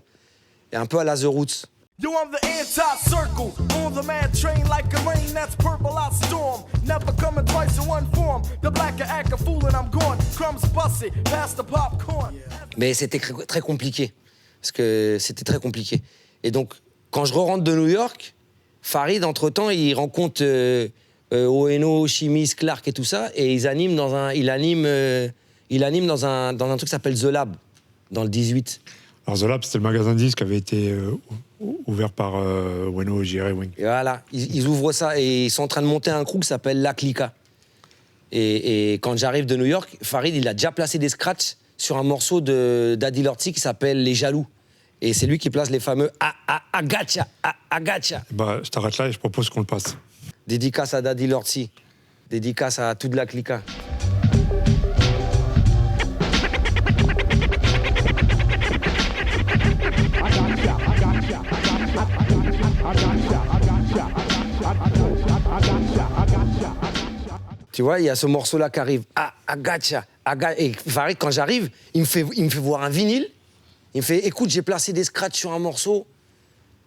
[SPEAKER 3] Et un peu à la The Roots.
[SPEAKER 5] Yo, I'm the anti-circle, on the mad train like a rain that's purple out storm. Never coming twice in one form. The black act a fool and I'm gone. Crumbs busted, past the popcorn.
[SPEAKER 3] Mais c'était très compliqué. Parce que c'était très compliqué. Et donc, quand je rentre de New York, Farid, entre-temps, il rencontre Oeno, Chimis, Clark et tout ça, et il anime dans un truc qui s'appelle The Lab, dans le 18.
[SPEAKER 2] Alors The Lab, c'était le magasin de disques qui avait été ouvert par Weno, J.R. Wing.
[SPEAKER 3] Et voilà, ils ouvrent ça, et ils sont en train de monter un crew qui s'appelle La Clica. Et quand j'arrive de New York, Farid, il a déjà placé des scratchs sur un morceau de Daddy Lorty qui s'appelle Les Jaloux. Et c'est lui qui place les fameux Agacha, Agacha.
[SPEAKER 2] Bah, je t'arrête là et je propose qu'on le passe.
[SPEAKER 3] Dédicace à Daddy Lorty. Dédicace à toute la clica. Tu vois, il y a ce morceau-là qui arrive. Agacha, Agacha. Et Farid, quand j'arrive, il me fait voir un vinyle. Il me fait, écoute, j'ai placé des scratchs sur un morceau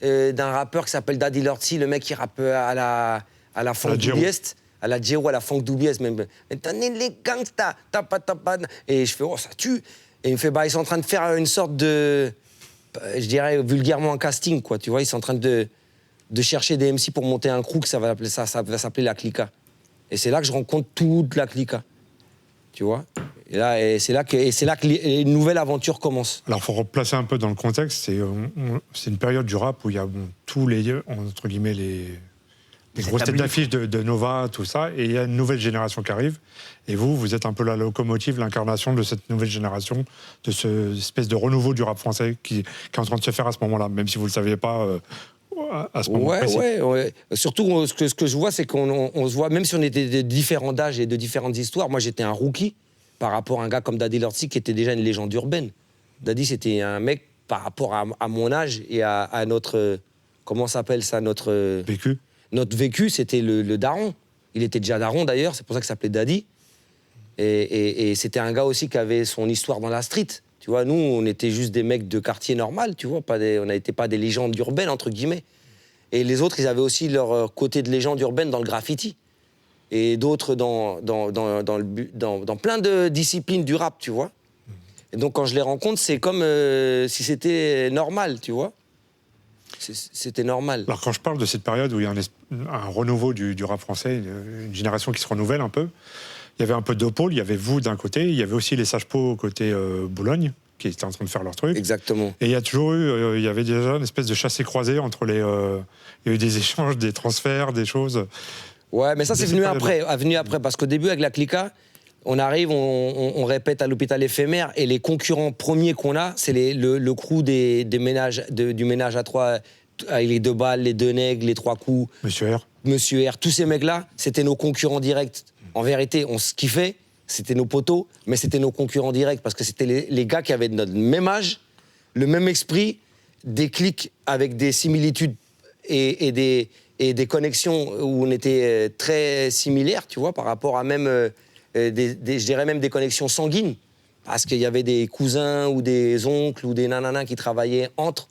[SPEAKER 3] d'un rappeur qui s'appelle Daddy Lorty, le mec qui rappe à la funk doubieste, à la Jero, à la funk doubieste même. Les gangsta, et je fais, oh, ça tue. Et il me fait, bah, ils sont en train de faire une sorte de, je dirais vulgairement un casting, quoi. Tu vois, ils sont en train de chercher des MC pour monter un crew, ça va s'appeler La Clica. Et c'est là que je rencontre toute La Clica. Tu vois? Et c'est là que une nouvelle aventure commence.
[SPEAKER 2] Alors, il faut replacer un peu dans le contexte. C'est une période du rap où il y a tous les, entre guillemets, les grosses têtes d'affiche de Nova, tout ça. Et il y a une nouvelle génération qui arrive. Et vous êtes un peu la locomotive, l'incarnation de cette nouvelle génération, de cette espèce de renouveau du rap français qui est en train de se faire à ce moment-là, même si vous ne le saviez pas à ce moment précis.
[SPEAKER 3] Ouais. Surtout, ce que je vois, c'est qu'on se voit, même si on était de différents âges et de différentes histoires, moi, j'étais un rookie par rapport à un gars comme Daddy Lorty qui était déjà une légende urbaine. Daddy, c'était un mec par rapport à mon âge et à notre... comment s'appelle ça, notre...
[SPEAKER 2] Vécu.
[SPEAKER 3] Notre vécu, c'était le daron. Il était déjà daron, d'ailleurs, c'est pour ça qu'il s'appelait Daddy. Et c'était un gars aussi qui avait son histoire dans la street. Tu vois, nous, on était juste des mecs de quartier normal, tu vois, on n'était pas des légendes urbaines, entre guillemets. Et les autres, ils avaient aussi leur côté de légende urbaine dans le graffiti. Et d'autres dans plein de disciplines du rap, tu vois. Et donc, quand je les rencontre, c'est comme si c'était normal, tu vois. C'était normal.
[SPEAKER 2] Alors, quand je parle de cette période où il y a un renouveau du rap français, une génération qui se renouvelle un peu, il y avait un peu deux pôles. Il y avait vous d'un côté, il y avait aussi les Sages-Peaux côté Boulogne, qui étaient en train de faire leur truc.
[SPEAKER 3] Exactement.
[SPEAKER 2] Et il y a toujours eu, il y avait déjà une espèce de chassé-croisé entre les... il y a eu des échanges, des transferts, des choses...
[SPEAKER 3] Ouais, mais ça, c'est venu après, parce qu'au début, avec La Clica, on arrive, on répète à l'hôpital éphémère, et les concurrents premiers qu'on a, c'est le crew du ménage à trois, avec les 2 balles, les 2 nègres, les 3 coups. Monsieur R. Tous ces mecs-là, c'était nos concurrents directs. En vérité, on se kiffait, c'était nos potos, mais c'était nos concurrents directs, parce que c'était les gars qui avaient notre même âge, le même esprit, des clics avec des similitudes et des connexions où on était très similaires, tu vois, par rapport à même, je dirais même des connexions sanguines, parce qu'il y avait des cousins ou des oncles ou des nananas qui travaillaient entre,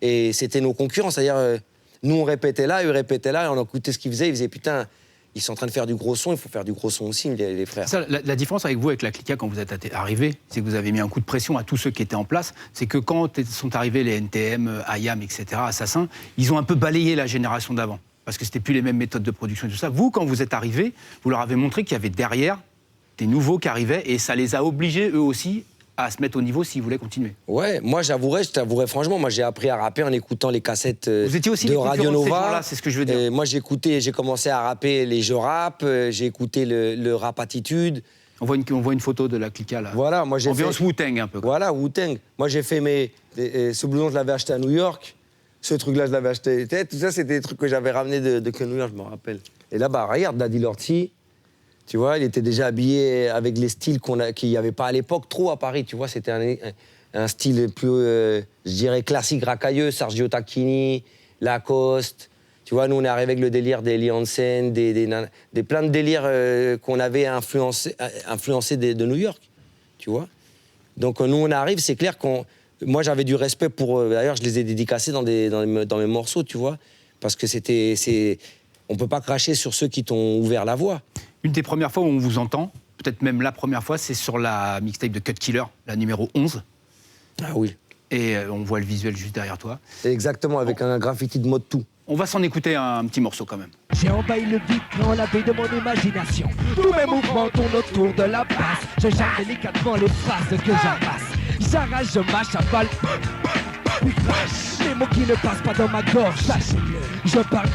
[SPEAKER 3] et c'était nos concurrents, c'est-à-dire, nous on répétait là, eux répétaient là, et on écoutait ce qu'ils faisaient, ils faisaient putain, ils sont en train de faire du gros son, il faut faire du gros son aussi, les frères.
[SPEAKER 1] Ça, la différence avec vous, avec La Clica, quand vous êtes arrivés, c'est que vous avez mis un coup de pression à tous ceux qui étaient en place. C'est que quand sont arrivés les NTM, IAM, etc., Assassin, ils ont un peu balayé la génération d'avant. Parce que c'était plus les mêmes méthodes de production et tout ça. Vous, quand vous êtes arrivés, vous leur avez montré qu'il y avait derrière des nouveaux qui arrivaient et ça les a obligés, eux aussi, à se mettre au niveau s'il voulait continuer.
[SPEAKER 3] Ouais, moi je t'avouerais franchement, moi j'ai appris à rapper en écoutant les cassettes
[SPEAKER 1] Vous étiez aussi
[SPEAKER 3] de
[SPEAKER 1] les
[SPEAKER 3] Radio
[SPEAKER 1] concurrents de ces
[SPEAKER 3] Nova.
[SPEAKER 1] gens-là, c'est ce que je veux dire.
[SPEAKER 3] Moi j'ai commencé à rapper les jeux rap, j'ai écouté le rap attitude.
[SPEAKER 1] On voit une photo de la Clica là.
[SPEAKER 3] Voilà, moi j'ai
[SPEAKER 1] Ambiance
[SPEAKER 3] fait...
[SPEAKER 1] Wu-Tang un peu. Quoi.
[SPEAKER 3] Voilà, Wu-Tang. Moi j'ai fait ce blouson, je l'avais acheté à New York. Ce truc-là, je l'avais acheté. Tout ça, c'était des trucs que j'avais ramenés de New York, je me rappelle. Et là-bas, regarde, Daddy Lorty, tu vois, il était déjà habillé avec les styles qu'il n'y avait pas à l'époque trop à Paris, tu vois. C'était un style plus, je dirais, classique, racailleux, Sergio Tacchini, Lacoste. Tu vois, nous, on est arrivé avec le délire des Lee Hansen, des plein de délires qu'on avait influencés de New York, tu vois. Donc, nous, on arrive, c'est clair moi, j'avais du respect pour... D'ailleurs, je les ai dédicacés dans mes morceaux, tu vois, parce que on peut pas cracher sur ceux qui t'ont ouvert la voie.
[SPEAKER 1] Une des premières fois où on vous entend, peut-être même la première fois, c'est sur la mixtape de Cut Killer, la numéro 11.
[SPEAKER 3] Ah oui.
[SPEAKER 1] Et on voit le visuel juste derrière toi.
[SPEAKER 3] Exactement, avec un graffiti de mode tout.
[SPEAKER 1] On va s'en écouter un petit morceau quand même.
[SPEAKER 6] J'ai envahi le vide dans la baie de mon imagination. Tous mes mouvements tournent autour de la base. Je gère délicatement les phrases que j'embrasse. J'arrache, je mâche à balle. Puis flash, les mots qui ne passent pas dans ma gorge. Je parle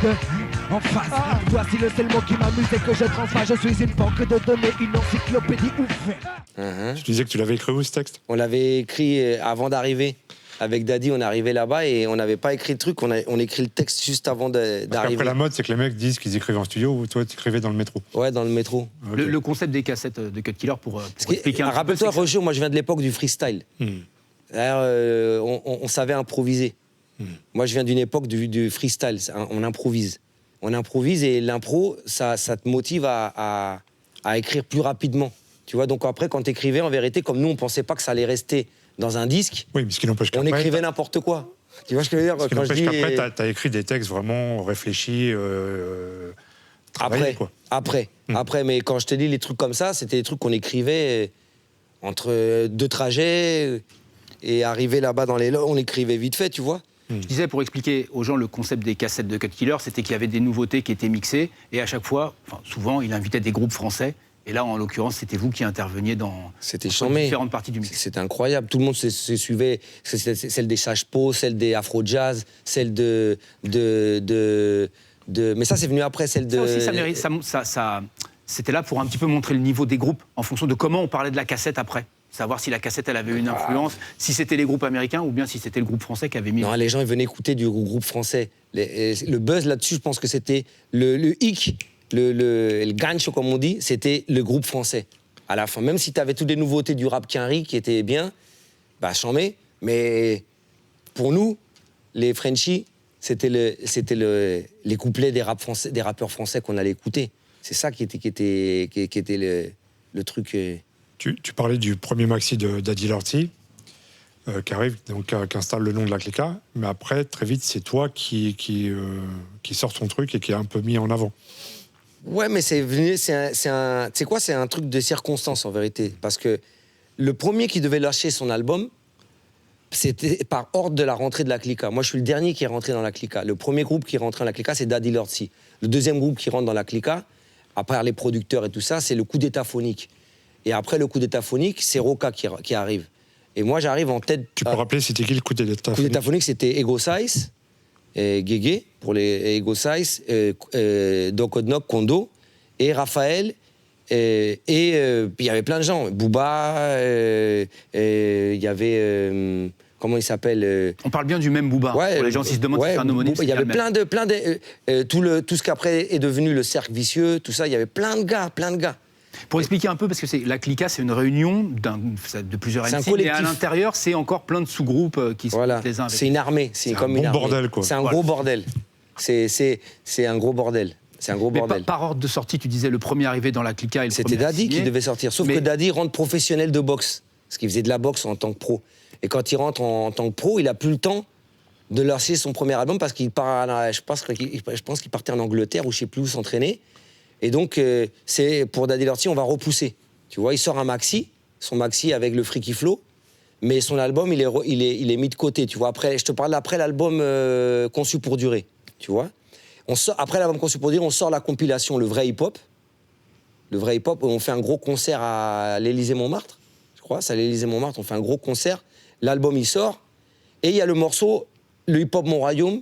[SPEAKER 6] en face. Voici le seul mot qui m'amuse et que je transfère. Je suis une banque de données, une encyclopédie ouverte.
[SPEAKER 2] Tu disais que tu l'avais écrit où, ce texte?
[SPEAKER 3] On l'avait écrit avant d'arriver. Avec Daddy, on est arrivé là-bas et on n'avait pas écrit le truc, on écrit le texte juste avant d'arriver.
[SPEAKER 2] Après, la mode, c'est que les mecs disent qu'ils écrivent en studio ou toi, tu écrivais dans le métro.
[SPEAKER 3] Ouais, dans le métro.
[SPEAKER 2] Okay.
[SPEAKER 1] Le concept des cassettes de Cut Killer pour expliquer un peu.
[SPEAKER 3] Rappelle-toi, Roger, moi je viens de l'époque du freestyle. On savait improviser. Moi, je viens d'une époque du freestyle. On improvise. On improvise et l'impro, ça te motive à écrire plus rapidement. Tu vois, donc après, quand tu écrivais, en vérité, comme nous, on pensait pas que ça allait rester dans un disque,
[SPEAKER 2] oui, mais ce qui n'empêche
[SPEAKER 3] on écrivait n'importe quoi. Tu vois ce que je veux dire?
[SPEAKER 2] Ce qui n'empêche qu'après, t'as écrit des textes vraiment réfléchis, travaillés, quoi.
[SPEAKER 3] Après, mais quand je te dis les trucs comme ça, c'était des trucs qu'on écrivait entre deux trajets et arriver là-bas dans les lots, on écrivait vite fait, tu vois.
[SPEAKER 1] Je disais, pour expliquer aux gens le concept des cassettes de Cut Killer, c'était qu'il y avait des nouveautés qui étaient mixées et à chaque fois, enfin souvent, il invitait des groupes français. Et là, en l'occurrence, c'était vous qui interveniez dans différentes parties du mix.
[SPEAKER 3] C'était incroyable. Tout le monde se suivait. C'était celle des Sage-Po, celle des Afro-Jazz, celle de... Mais ça, c'est venu après, celle de...
[SPEAKER 1] Ça aussi, ça mérite... C'était là pour un petit peu montrer le niveau des groupes, en fonction de comment on parlait de la cassette après. Savoir si la cassette, elle avait une influence, si c'était les groupes américains ou bien si c'était le groupe français qui avait mis...
[SPEAKER 3] Non, les gens, ils venaient écouter du groupe français. Le buzz là-dessus, je pense que c'était le hic... Le gancho, comme on dit, c'était le groupe français. À la fin, même si tu avais toutes les nouveautés du rap Quinry qui étaient bien, bah, chambé. Mais pour nous, les Frenchies, c'était les couplets des rappeurs français qu'on allait écouter. C'est ça qui était le truc.
[SPEAKER 2] Tu parlais du premier maxi de Daddy Lorty, qui arrive, donc qui installe le nom de la Clica, mais après, très vite, c'est toi qui sort ton truc et qui est un peu mis en avant.
[SPEAKER 3] Ouais, mais c'est un truc de circonstance en vérité. Parce que le premier qui devait lâcher son album, c'était par ordre de la rentrée de la Clica. Moi, je suis le dernier qui est rentré dans la Clica. Le premier groupe qui est rentré dans la Clica, c'est Daddy Lorty. Le deuxième groupe qui rentre dans la Clica, à part les producteurs et tout ça, c'est le Coup d'État phonique. Et après le Coup d'État phonique, c'est Roca qui arrive. Et moi, j'arrive en tête...
[SPEAKER 2] Tu peux rappeler, c'était qui le Coup d'État phonique?
[SPEAKER 3] Le Coup d'État phonique, c'était Ego Size. Guégué pour les Ego Size, Doc Odnok, Kondo, et Raphaël, et il y avait plein de gens. Booba, il y avait... comment il s'appelle
[SPEAKER 1] On parle bien du même Booba, pour les gens qui se demandent si c'est un homonyme.
[SPEAKER 3] Il y avait plein de tout ce qu'après est devenu le cercle vicieux, tout ça, il y avait plein de gars.
[SPEAKER 1] Pour expliquer un peu, parce que la Clica, c'est une réunion de plusieurs MC, et à l'intérieur, c'est encore plein de sous-groupes qui sont les uns avec les autres.
[SPEAKER 3] C'est une armée, c'est comme une armée.
[SPEAKER 2] Bordel, quoi.
[SPEAKER 3] C'est un gros bordel. C'est un gros bordel. C'est un gros bordel.
[SPEAKER 1] Par ordre de sortie, tu disais le premier arrivé dans la Clica et le
[SPEAKER 3] C'était
[SPEAKER 1] premier
[SPEAKER 3] Daddy qui devait sortir. Sauf que Daddy rentre professionnel de boxe. Parce qu'il faisait de la boxe en tant que pro. Et quand il rentre en tant que pro, il n'a plus le temps de lâcher son premier album parce qu'il part, je pense qu'il partait en Angleterre ou je ne sais plus où s'entraîner. Et donc, c'est pour Daddy Lorty, on va repousser. Tu vois, il sort un maxi, son maxi avec le Freaky Flow, mais son album, il est mis de côté. Tu vois, après, je te parle d'après l'album Conçu pour durer. Tu vois, après l'album Conçu pour durer, on sort la compilation Le Vrai Hip Hop. Le Vrai Hip Hop, on fait un gros concert à l'Élysée-Montmartre. Je crois, c'est à l'Élysée-Montmartre, on fait un gros concert, l'album il sort, et il y a le morceau, le hip-hop Mon Royaume,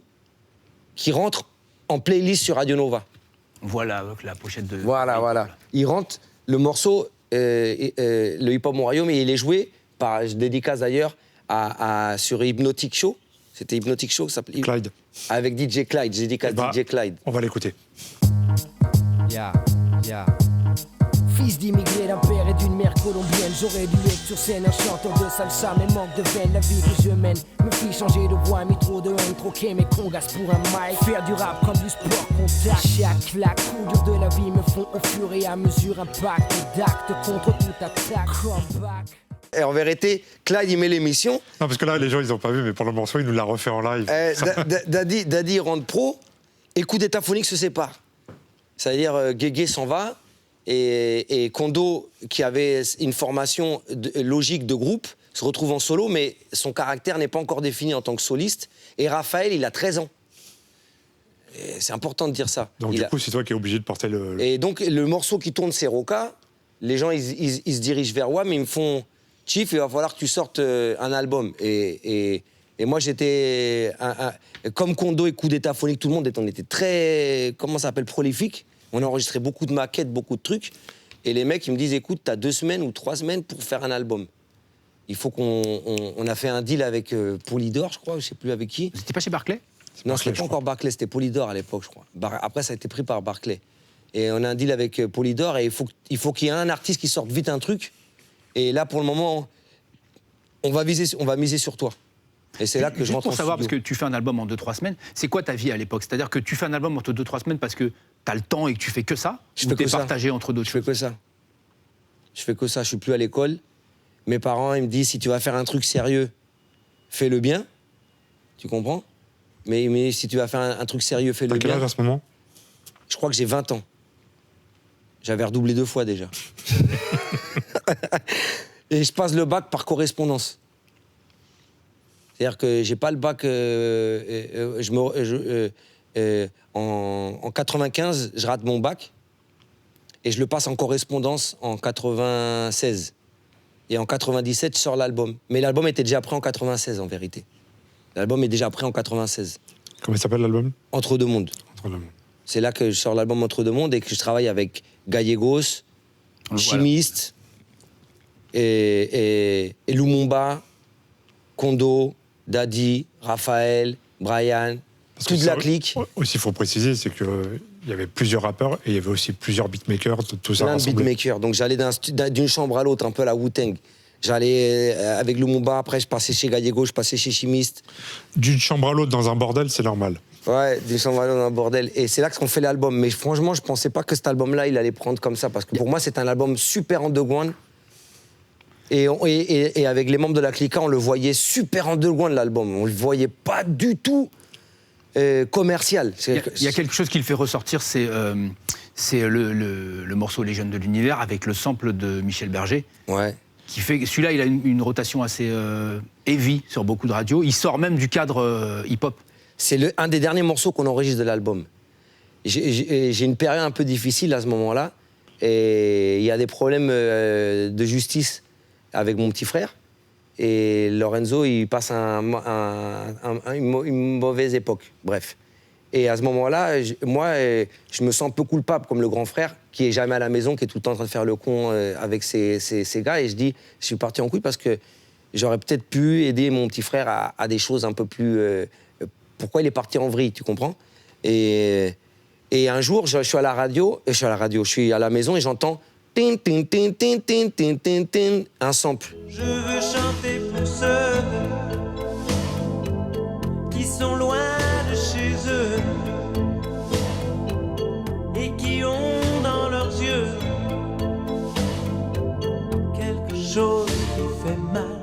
[SPEAKER 3] qui rentre en playlist sur Radio Nova.
[SPEAKER 1] Voilà, avec la pochette de...
[SPEAKER 3] Voilà. Il rentre, le morceau, le hip-hop Mon Royaume, et il est joué par, je dédicace d'ailleurs, sur Hypnotic Show. C'était Hypnotic Show, ça s'appelait...
[SPEAKER 2] Clyde.
[SPEAKER 3] Avec DJ Clyde, je dédicace DJ Clyde.
[SPEAKER 2] On va l'écouter.
[SPEAKER 6] Yeah.
[SPEAKER 7] Fils d'immigrés d'un père et d'une mère colombienne, j'aurais dû être sur scène un chanteur de salsa, mais manque de veine, la vie que je mène me fit changer de voix, mis trop de haine, troquer mes congas pour un mic, faire du rap comme du sport contact. Chaque claque, coup dur de la vie me font au fur et à mesure un pacte d'actes contre toute attaque. Comeback.
[SPEAKER 3] Et en vérité, Clyde, il met l'émission.
[SPEAKER 2] Non, parce que là, les gens, ils n'ont pas vu, mais pour le morceau, il nous l'a refait en live.
[SPEAKER 3] Daddy rentre pro, et Coup d'État phonique se sépare. C'est-à-dire, Guégué s'en va, et Kondo, qui avait une formation logique de groupe, se retrouve en solo, mais son caractère n'est pas encore défini en tant que soliste. Et Raphaël, il a 13 ans. Et c'est important de dire ça.
[SPEAKER 2] Donc, du coup, c'est toi qui es obligé de porter le...
[SPEAKER 3] Et donc, le morceau qui tourne, c'est Roca. Les gens, ils se dirigent vers WAM, mais ils me font... Chief, il va falloir que tu sortes un album. Et moi, j'étais... Comme Kondo et Coup d'État phonique, tout le monde, on était très... Comment ça s'appelle? Prolifique. On a enregistré beaucoup de maquettes, beaucoup de trucs. Et les mecs, ils me disent, écoute, t'as 2 semaines ou 3 semaines pour faire un album. Il faut on a fait un deal avec Polydor, je crois, je sais plus avec qui.
[SPEAKER 1] Vous n'étiez pas chez Barclay?
[SPEAKER 3] Non, c'était pas encore Barclay, c'était Polydor à l'époque, je crois. Après, ça a été pris par Barclay. Et on a un deal avec Polydor, et il faut qu'il y ait un artiste qui sorte vite un truc. Et là, pour le moment, on va miser sur toi. Et c'est là que je rentre
[SPEAKER 1] pour
[SPEAKER 3] en
[SPEAKER 1] savoir,
[SPEAKER 3] studio.
[SPEAKER 1] parce que tu fais un album en 2-3 semaines, c'est quoi ta vie à l'époque? C'est-à-dire que tu fais un album en 2-3 semaines parce que t'as le temps et que tu fais que ça?
[SPEAKER 3] Je
[SPEAKER 1] ou
[SPEAKER 3] fais
[SPEAKER 1] t'es
[SPEAKER 3] que ça.
[SPEAKER 1] partagé entre d'autres
[SPEAKER 3] Je fais
[SPEAKER 1] choses?
[SPEAKER 3] que ça. Je fais que ça, je suis plus à l'école. Mes parents, ils me disent, si tu vas faire un truc sérieux, fais-le bien. Tu comprends? Mais si tu vas faire un truc sérieux, fais-le
[SPEAKER 2] T'as quel
[SPEAKER 3] bien.
[SPEAKER 2] âge à ce moment?
[SPEAKER 3] Je crois que j'ai 20 ans. J'avais redoublé 2 fois déjà. Et je passe le bac par correspondance. C'est-à-dire que j'ai pas le bac... en 95, je rate mon bac et je le passe en correspondance en 96. Et en 97, je sors l'album. Mais l'album était déjà prêt en 96, en vérité. L'album est déjà prêt en 96.
[SPEAKER 2] Comment il s'appelle l'album?
[SPEAKER 3] Entre deux mondes.
[SPEAKER 2] Entre deux mondes.
[SPEAKER 3] C'est là que je sors l'album Entre deux mondes et que je travaille avec Gallegos, Chimiste, et Lumumba, Kondo, Daddy, Raphaël, Brian,
[SPEAKER 2] Parce que
[SPEAKER 3] toute la
[SPEAKER 2] ça,
[SPEAKER 3] clique.
[SPEAKER 2] Aussi, il faut préciser, c'est qu'il y avait plusieurs rappeurs et il y avait aussi plusieurs beatmakers, tout ça
[SPEAKER 3] Plein de
[SPEAKER 2] rassemblé.
[SPEAKER 3] beatmakers. Donc j'allais d'une chambre à l'autre, un peu à la Wu-Tang. J'allais avec Lumumba, après je passais chez Gallegos, je passais chez Chimiste.
[SPEAKER 2] D'une chambre à l'autre dans un bordel, c'est normal.
[SPEAKER 3] Ouais, d'une chambre à l'autre dans un bordel. Et c'est là qu'on fait l'album. Mais franchement, je pensais pas que cet album-là, il allait prendre comme ça. Parce que pour moi, c'est un album super underground. Et avec les membres de la Clica, on le voyait super underground, l'album. On le voyait pas du tout commercial.
[SPEAKER 1] Il y a quelque chose qui le fait ressortir, c'est le morceau Les Jeunes de l'Univers avec le sample de Michel Berger.
[SPEAKER 3] Ouais.
[SPEAKER 1] Qui fait, celui-là, il a une rotation assez heavy sur beaucoup de radios. Il sort même du cadre hip-hop.
[SPEAKER 3] C'est un des derniers morceaux qu'on enregistre de l'album. J'ai une période un peu difficile à ce moment-là. Et il y a des problèmes de justice avec mon petit frère. Et Lorenzo, il passe une mauvaise époque. Bref. Et à ce moment-là, moi, je me sens un peu coupable comme le grand frère, qui est jamais à la maison, qui est tout le temps en train de faire le con avec ses gars. Et je dis, je suis parti en couille parce que j'aurais peut-être pu aider mon petit frère à des choses un peu plus... pourquoi il est parti en vrille, tu comprends? Et un jour, je suis à la radio, je suis à la maison et j'entends tin, tin, tin, tin, tin, tin, tin, tin, un sample.
[SPEAKER 8] Je veux chanter pour ceux qui sont loin de chez eux et qui ont dans leurs yeux quelque chose qui fait mal,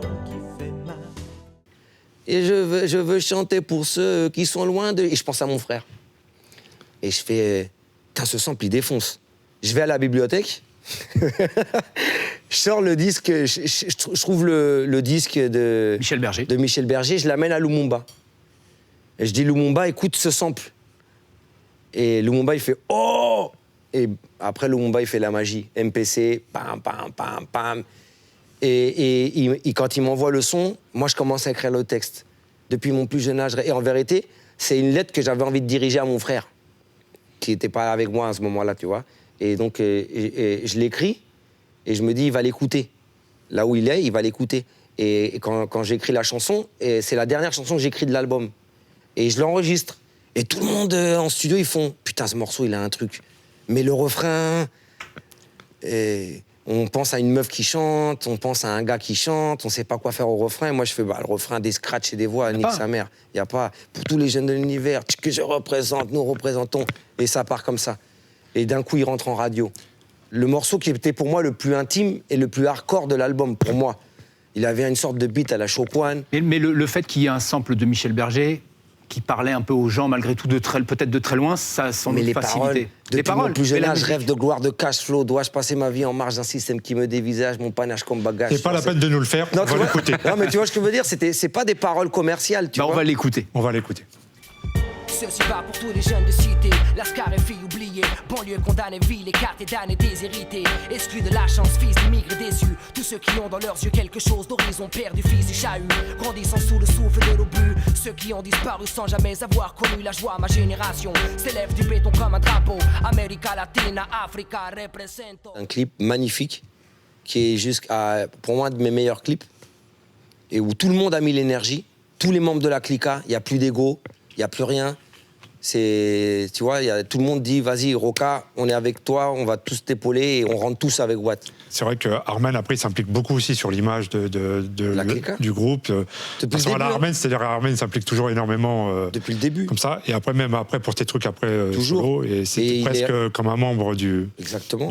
[SPEAKER 3] Et je veux chanter pour ceux qui sont loin de... Et je pense à mon frère. Et je fais... Putain, ce sample, il défonce. Je vais à la bibliothèque. Je sors le disque... Je trouve le disque de Michel Berger. Je l'amène à Lumumba. Et je dis, Lumumba, écoute ce sample. Et Lumumba, il fait « Oh !» Et après, Lumumba, il fait la magie. MPC, pam, pam, pam, pam. Et quand il m'envoie le son, moi, je commence à écrire le texte. Depuis mon plus jeune âge. Et en vérité, c'est une lettre que j'avais envie de diriger à mon frère, qui n'était pas avec moi à ce moment-là, tu vois. Et donc, je l'écris, et je me dis, il va l'écouter. Là où il est, il va l'écouter. Et quand j'écris la chanson, c'est la dernière chanson que j'écris de l'album. Et je l'enregistre. Et tout le monde en studio, ils font « Putain, ce morceau, il a un truc. » Mais le refrain... on pense à une meuf qui chante, on pense à un gars qui chante, on sait pas quoi faire au refrain. Et moi, je fais le refrain, des scratchs et des voix, nique sa mère. Il n'y a pas. Pour tous les jeunes de l'univers, que je représente, nous représentons. Et ça part comme ça. Et d'un coup, il rentre en radio. Le morceau qui était pour moi le plus intime et le plus hardcore de l'album, pour moi. Il avait une sorte de beat à la Chopin.
[SPEAKER 1] Mais le fait qu'il y ait un sample de Michel Berger qui parlait un peu aux gens, malgré tout, peut-être de très loin, ça a sans doute facilité.
[SPEAKER 3] Depuis mon plus jeune âge, rêve de gloire, de cash flow, dois-je passer ma vie en marge d'un système qui me dévisage, mon panache comme bagage.
[SPEAKER 2] C'est pas la peine de nous le faire, on va l'écouter.
[SPEAKER 3] Non, mais tu vois ce que je veux dire, c'est pas des paroles commerciales, tu vois.
[SPEAKER 1] On va l'écouter.
[SPEAKER 2] On va l'écouter.
[SPEAKER 7] Ceci va pour tous les jeunes de cité, lascar et filles oubliées, banlieue condamnée, ville écartée, damnée, déshérités, exclus de la chance, fils d'immigrés déçus, tous ceux qui ont dans leurs yeux quelque chose d'horizon, perdu, fils et chahut, grandissant sous le souffle de l'obus, ceux qui ont disparu sans jamais avoir connu la joie, ma génération s'élève du béton comme un drapeau, América Latina, Africa, represento.
[SPEAKER 3] Un clip magnifique, qui est jusqu'à, pour moi, un de mes meilleurs clips, et où tout le monde a mis l'énergie, tous les membres de la clica, il n'y a plus d'ego, il n'y a plus rien. Tu vois, tout le monde dit, vas-y, Roca, on est avec toi, on va tous t'épauler et on rentre tous avec Watt.
[SPEAKER 2] C'est vrai que Armen, après, il s'implique beaucoup aussi sur l'image du groupe. Armen, c'est-à-dire Armen s'implique toujours énormément.
[SPEAKER 3] Depuis le début.
[SPEAKER 2] Comme ça. Et après, même après, pour tes trucs après,
[SPEAKER 3] toujours.
[SPEAKER 2] Solo, et c'est presque comme un membre du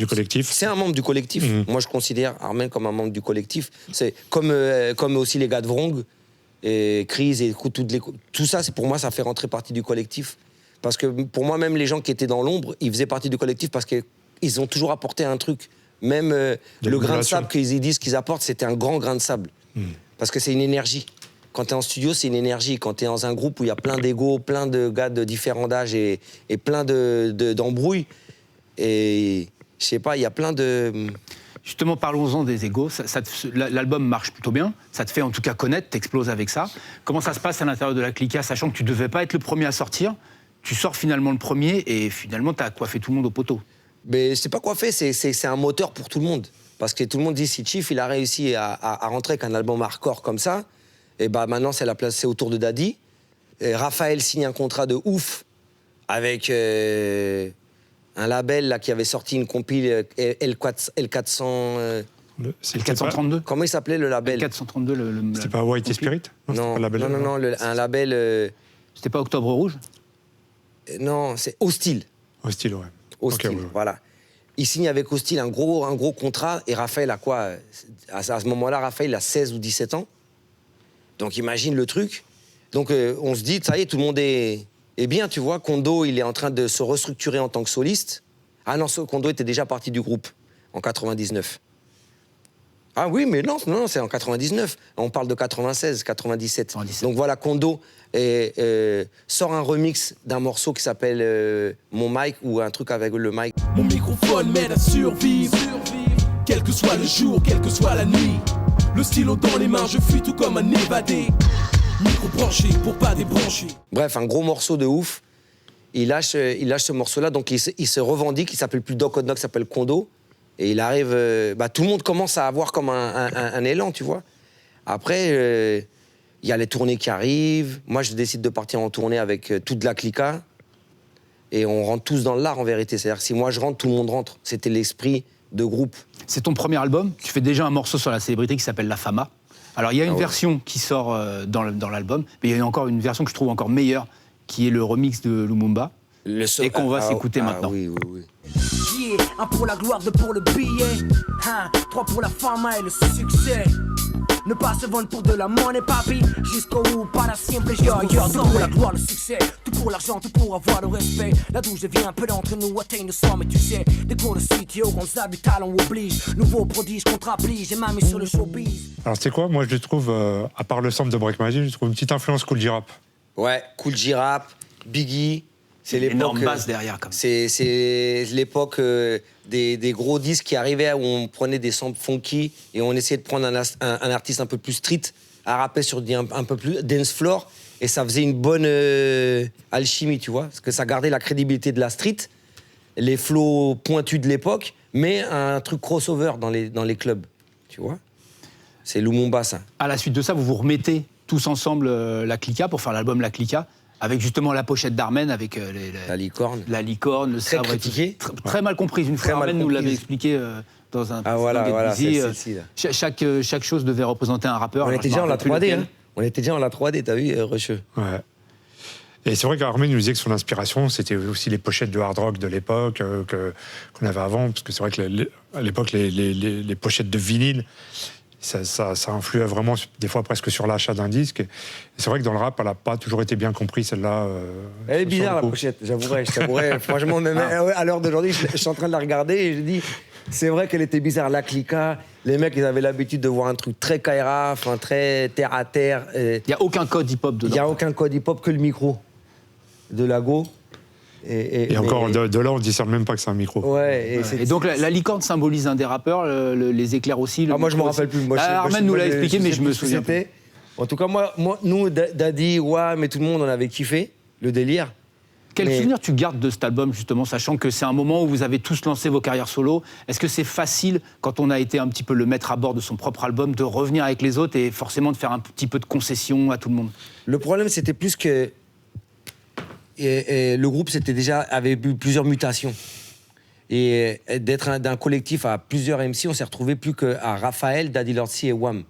[SPEAKER 2] collectif.
[SPEAKER 3] C'est un membre du collectif. Moi, je considère Armen comme un membre du collectif. C'est comme aussi les gars de Vrong, et Chris, et tout ça, pour moi, ça fait rentrer partie du collectif. Parce que pour moi, même les gens qui étaient dans l'ombre, ils faisaient partie du collectif parce qu'ils ont toujours apporté un truc. Même le grain de sable qu'ils disent qu'ils apportent, c'était un grand grain de sable. Parce que c'est une énergie. Quand tu es en studio, c'est une énergie. Quand tu es dans un groupe où il y a plein d'égos, plein de gars de différents âges et plein d'embrouilles, et je sais pas, il y a plein de...
[SPEAKER 1] Justement, parlons-en des égos. L'album marche plutôt bien. Ça te fait en tout cas connaître, t'exploses avec ça. Comment ça se passe à l'intérieur de la Clica, sachant que tu devais pas être le premier à sortir? Tu sors finalement le premier et finalement, tu as coiffé tout le monde au poteau.
[SPEAKER 3] Mais c'est pas coiffé, c'est un moteur pour tout le monde. Parce que tout le monde dit, si Chief, il a réussi à rentrer avec un album hardcore comme ça, et bah maintenant, c'est au tour de Daddy. Et Raphaël signe un contrat de ouf avec un label là, qui avait sorti une compile L400...
[SPEAKER 1] C'est le 432.
[SPEAKER 3] Comment il s'appelait le label?
[SPEAKER 1] 432,
[SPEAKER 2] C'était pas White Spirit?
[SPEAKER 3] Non, un label...
[SPEAKER 1] C'était pas Octobre Rouge?
[SPEAKER 3] Non, c'est Hostile.
[SPEAKER 2] Hostile, ouais.
[SPEAKER 3] Hostile, okay, ouais. Voilà. Il signe avec Hostile un gros contrat, et Raphaël a quoi? À ce moment-là, Raphaël a 16 ou 17 ans. Donc imagine le truc. Donc on se dit, ça y est, tout le monde est bien, tu vois. Kondo, il est en train de se restructurer en tant que soliste. Ah non, Kondo était déjà parti du groupe en 99. Ah oui, mais non, c'est en 99. On parle de 96, 97. Donc voilà, Kondo sort un remix d'un morceau qui s'appelle Mon Mic, ou un truc avec le mic.
[SPEAKER 5] Mon microphone m'aide à survivre, quel que soit le jour, quelle que soit la nuit. Le stylo dans les mains, je fuis tout comme un évadé. Micro branché pour pas débrancher.
[SPEAKER 3] Bref, un gros morceau de ouf. Il lâche ce morceau-là, donc il se revendique, il s'appelle plus Doc Hot, il s'appelle Kondo. Et il arrive... tout le monde commence à avoir comme un élan, tu vois. Après, il y a les tournées qui arrivent. Moi, je décide de partir en tournée avec toute la clica. Et on rentre tous dans l'art, en vérité. C'est-à-dire que si moi je rentre, tout le monde rentre. C'était l'esprit de groupe.
[SPEAKER 1] C'est ton premier album. Tu fais déjà un morceau sur la célébrité qui s'appelle La Fama. Alors, il y a une version qui sort dans l'album, mais il y a encore une version que je trouve encore meilleure, qui est le remix de Lumumba, et qu'on va s'écouter maintenant.
[SPEAKER 3] Oui.
[SPEAKER 7] Yeah, un pour la gloire, deux pour le billet, 3 pour la fama et le succès. Ne pas se vendre pour de la monnaie, papi, jusqu'au bout, para siempre, yo, tout pour la gloire, le succès, tout pour l'argent, tout pour avoir le respect. La douche devient un peu d'entre nous, atteigne le soir, mais tu sais, des cours de CTO, Gonzalo, du talent oblige, nouveau prodige, contre-appli, j'ai ma mis sur le showbiz.
[SPEAKER 2] Alors, tu sais quoi, moi je trouve, à part le sample de Break Magic, je trouve une petite influence Kool G Rap.
[SPEAKER 3] Ouais, Kool G Rap, Biggie. C'est l'époque.
[SPEAKER 1] Énorme basse derrière, comme ça.
[SPEAKER 3] C'est l'époque des gros disques qui arrivaient où on prenait des samples funky et on essayait de prendre un artiste un peu plus street à rapper sur un peu plus dance floor et ça faisait une bonne alchimie, tu vois, parce que ça gardait la crédibilité de la street, les flows pointus de l'époque, mais un truc crossover dans les clubs, tu vois. C'est Lumumba, ça.
[SPEAKER 1] À la suite de ça, vous vous remettez tous ensemble La Clica pour faire l'album La Clica, avec justement la pochette d'Armen, avec
[SPEAKER 3] La licorne.
[SPEAKER 1] la licorne, le
[SPEAKER 3] Très
[SPEAKER 1] sabre.
[SPEAKER 3] critiqué.
[SPEAKER 1] Très mal comprise. Une fois,
[SPEAKER 3] Très mal
[SPEAKER 1] Armen nous l'avait
[SPEAKER 3] comprise.
[SPEAKER 1] expliqué dans un...
[SPEAKER 3] Ah voilà,
[SPEAKER 1] Busy,
[SPEAKER 3] c'est celle-ci, là.
[SPEAKER 1] chaque chose devait représenter un rappeur.
[SPEAKER 3] On
[SPEAKER 1] Alors,
[SPEAKER 3] était
[SPEAKER 1] je me
[SPEAKER 3] déjà en la
[SPEAKER 1] rappelle plus
[SPEAKER 3] 3D,
[SPEAKER 1] lequel.
[SPEAKER 3] hein. On était déjà en la 3D, t'as vu, Recheux?
[SPEAKER 2] Ouais. Et c'est vrai qu'Armen nous disait que son inspiration, c'était aussi les pochettes de hard rock de l'époque qu'on avait avant, parce que c'est vrai que à l'époque, les pochettes de vinyle, ça influait vraiment, des fois presque sur l'achat d'un disque. Et c'est vrai que dans le rap, elle n'a pas toujours été bien comprise, celle-là.
[SPEAKER 3] Elle est
[SPEAKER 2] sur
[SPEAKER 3] bizarre,
[SPEAKER 2] le
[SPEAKER 3] la
[SPEAKER 2] coup.
[SPEAKER 3] pochette, j'avouerais. Franchement, même à l'heure d'aujourd'hui, je suis en train de la regarder et je dis, c'est vrai qu'elle était bizarre. La Clica, les mecs, ils avaient l'habitude de voir un truc très Kaira, enfin très terre à terre.
[SPEAKER 1] Il n'y a aucun code hip-hop
[SPEAKER 3] Il
[SPEAKER 1] dedans.
[SPEAKER 3] n'y a aucun code hip-hop que le micro de Lago.
[SPEAKER 2] Et encore, de là, on ne discerne même pas que c'est un micro.
[SPEAKER 3] Ouais,
[SPEAKER 1] Et donc la licorne symbolise un des rappeurs, les éclairs aussi. le
[SPEAKER 3] Ah, moi, je me
[SPEAKER 1] micro
[SPEAKER 3] rappelle
[SPEAKER 1] aussi.
[SPEAKER 3] plus. Moi,
[SPEAKER 1] Armen nous l'a expliqué, mais je me
[SPEAKER 3] sais plus
[SPEAKER 1] souviens
[SPEAKER 3] ce que c'était. En tout cas, nous, Daddy, Wam et tout le monde, on avait kiffé le délire.
[SPEAKER 1] Quel
[SPEAKER 3] Mais-
[SPEAKER 1] souvenir tu gardes de cet album, justement, sachant que c'est un moment où vous avez tous lancé vos carrières solo? Est-ce que c'est facile, quand on a été un petit peu le maître à bord de son propre album, de revenir avec les autres et forcément de faire un petit peu de concession à tout le monde?
[SPEAKER 3] Le problème, c'était plus que le groupe avait eu plusieurs mutations. Et d'être d'un collectif à plusieurs MC, on s'est retrouvé plus qu'à Raphaël, Daddy Lordsy et Wam.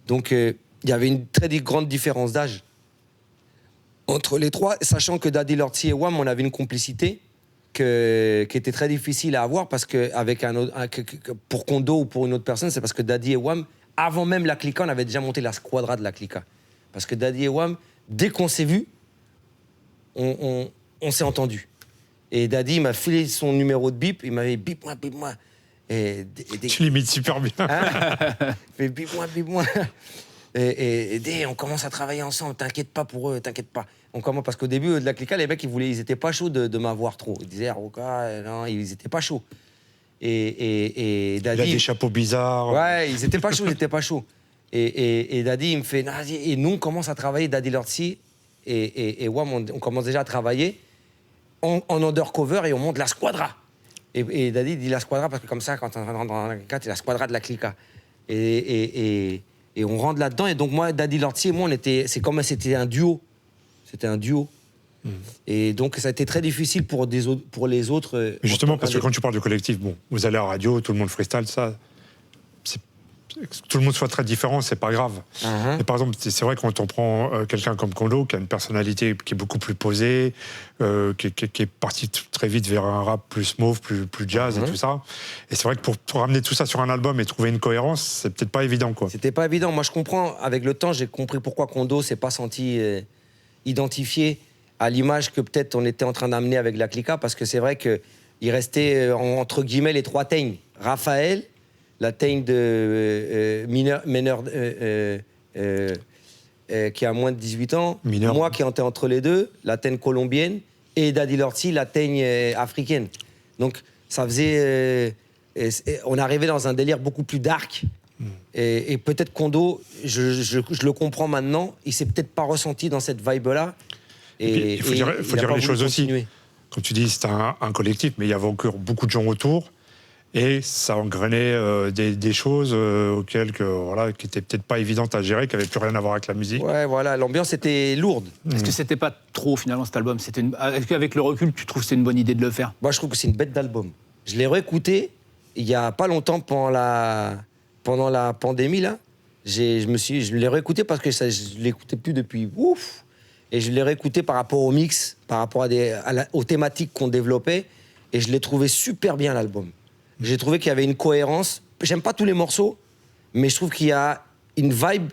[SPEAKER 3] Donc, il y avait une très grande différence d'âge entre les trois, sachant que Daddy Lordsy et Wam, on avait une complicité qui était très difficile à avoir parce que pour Kondo ou pour une autre personne, c'est parce que Daddy et Wam, avant même la Clica, on avait déjà monté la squadra de la Clica. Parce que Daddy et Wam, dès qu'on s'est vus, on s'est entendu. Et Daddy, il m'a filé son numéro de bip, il m'avait bip-moi, bip-moi.
[SPEAKER 2] Tu l'imites super bien.
[SPEAKER 3] Hein? Fait bip-moi. Et dès, on commence à travailler ensemble, t'inquiète pas pour eux, t'inquiète pas. On commence, parce qu'au début de la Clica, les mecs, ils étaient pas chauds de m'avoir trop. Ils disaient, Roca, non, ils étaient pas chauds. Et Daddy.
[SPEAKER 2] Il a des chapeaux bizarres.
[SPEAKER 3] Ouais, ils étaient pas chauds, Et Daddy, il me fait, et nous, on commence à travailler, Daddy Lordsy et Wam, on commence déjà à travailler en undercover et on monte la squadra. Et Daddy dit la squadra parce que comme ça, quand on rentre dans la Clica, c'est la squadra de la Clica. Et on rentre là-dedans. Et donc, moi, Daddy Lordsy et moi, c'est comme si c'était un duo. C'était un duo. Et donc, ça a été très difficile pour les autres.
[SPEAKER 2] Justement, parce que quand tu parles de collectif, bon, vous allez à la radio, tout le monde freestyle, ça. Que tout le monde soit très différent, c'est pas grave.
[SPEAKER 3] Uh-huh.
[SPEAKER 2] Mais par exemple, c'est vrai quand on prend quelqu'un comme Kondo, qui a une personnalité qui est beaucoup plus posée, qui est parti très vite vers un rap plus mauve, plus jazz et tout ça. Et c'est vrai que pour ramener tout ça sur un album et trouver une cohérence, c'est peut-être pas évident, quoi.
[SPEAKER 3] C'était pas évident. Moi, je comprends. Avec le temps, j'ai compris pourquoi Kondo s'est pas senti identifié à l'image que peut-être on était en train d'amener avec la Clica, parce que c'est vrai qu'il restait entre guillemets les trois teignes. Raphaël, la teigne de mineur qui a moins de 18 ans,
[SPEAKER 2] Mineur.
[SPEAKER 3] moi qui étais entre les deux, la teigne colombienne, et Daddy Lordsy, la teigne africaine. Donc ça faisait... on arrivait dans un délire beaucoup plus dark. Et peut-être Kondo, je le comprends maintenant, il s'est peut-être pas ressenti dans cette vibe-là.
[SPEAKER 2] Et il faut dire
[SPEAKER 3] il a
[SPEAKER 2] les
[SPEAKER 3] pas
[SPEAKER 2] choses
[SPEAKER 3] voulu
[SPEAKER 2] aussi.
[SPEAKER 3] continuer.
[SPEAKER 2] Comme tu dis, c'était un collectif, mais il y avait encore beaucoup de gens autour. Et ça engrainait des choses auxquelles qui n'étaient peut-être pas évidentes à gérer, qui n'avaient plus rien à voir avec la musique.
[SPEAKER 3] Ouais, voilà, l'ambiance était lourde.
[SPEAKER 1] Est-ce que c'était pas trop, finalement, cet album? Est-ce qu'avec le recul, tu trouves que c'est une bonne idée de le faire?
[SPEAKER 3] Moi, je trouve que c'est une bête d'album. Je l'ai réécouté il y a pas longtemps pendant la pandémie, là. Je l'ai réécouté parce que je l'écoutais plus depuis ouf. Et je l'ai réécouté par rapport au mix, par rapport aux thématiques qu'on développait. Et je l'ai trouvé super bien, l'album. J'ai trouvé qu'il y avait une cohérence. J'aime pas tous les morceaux, mais je trouve qu'il y a une vibe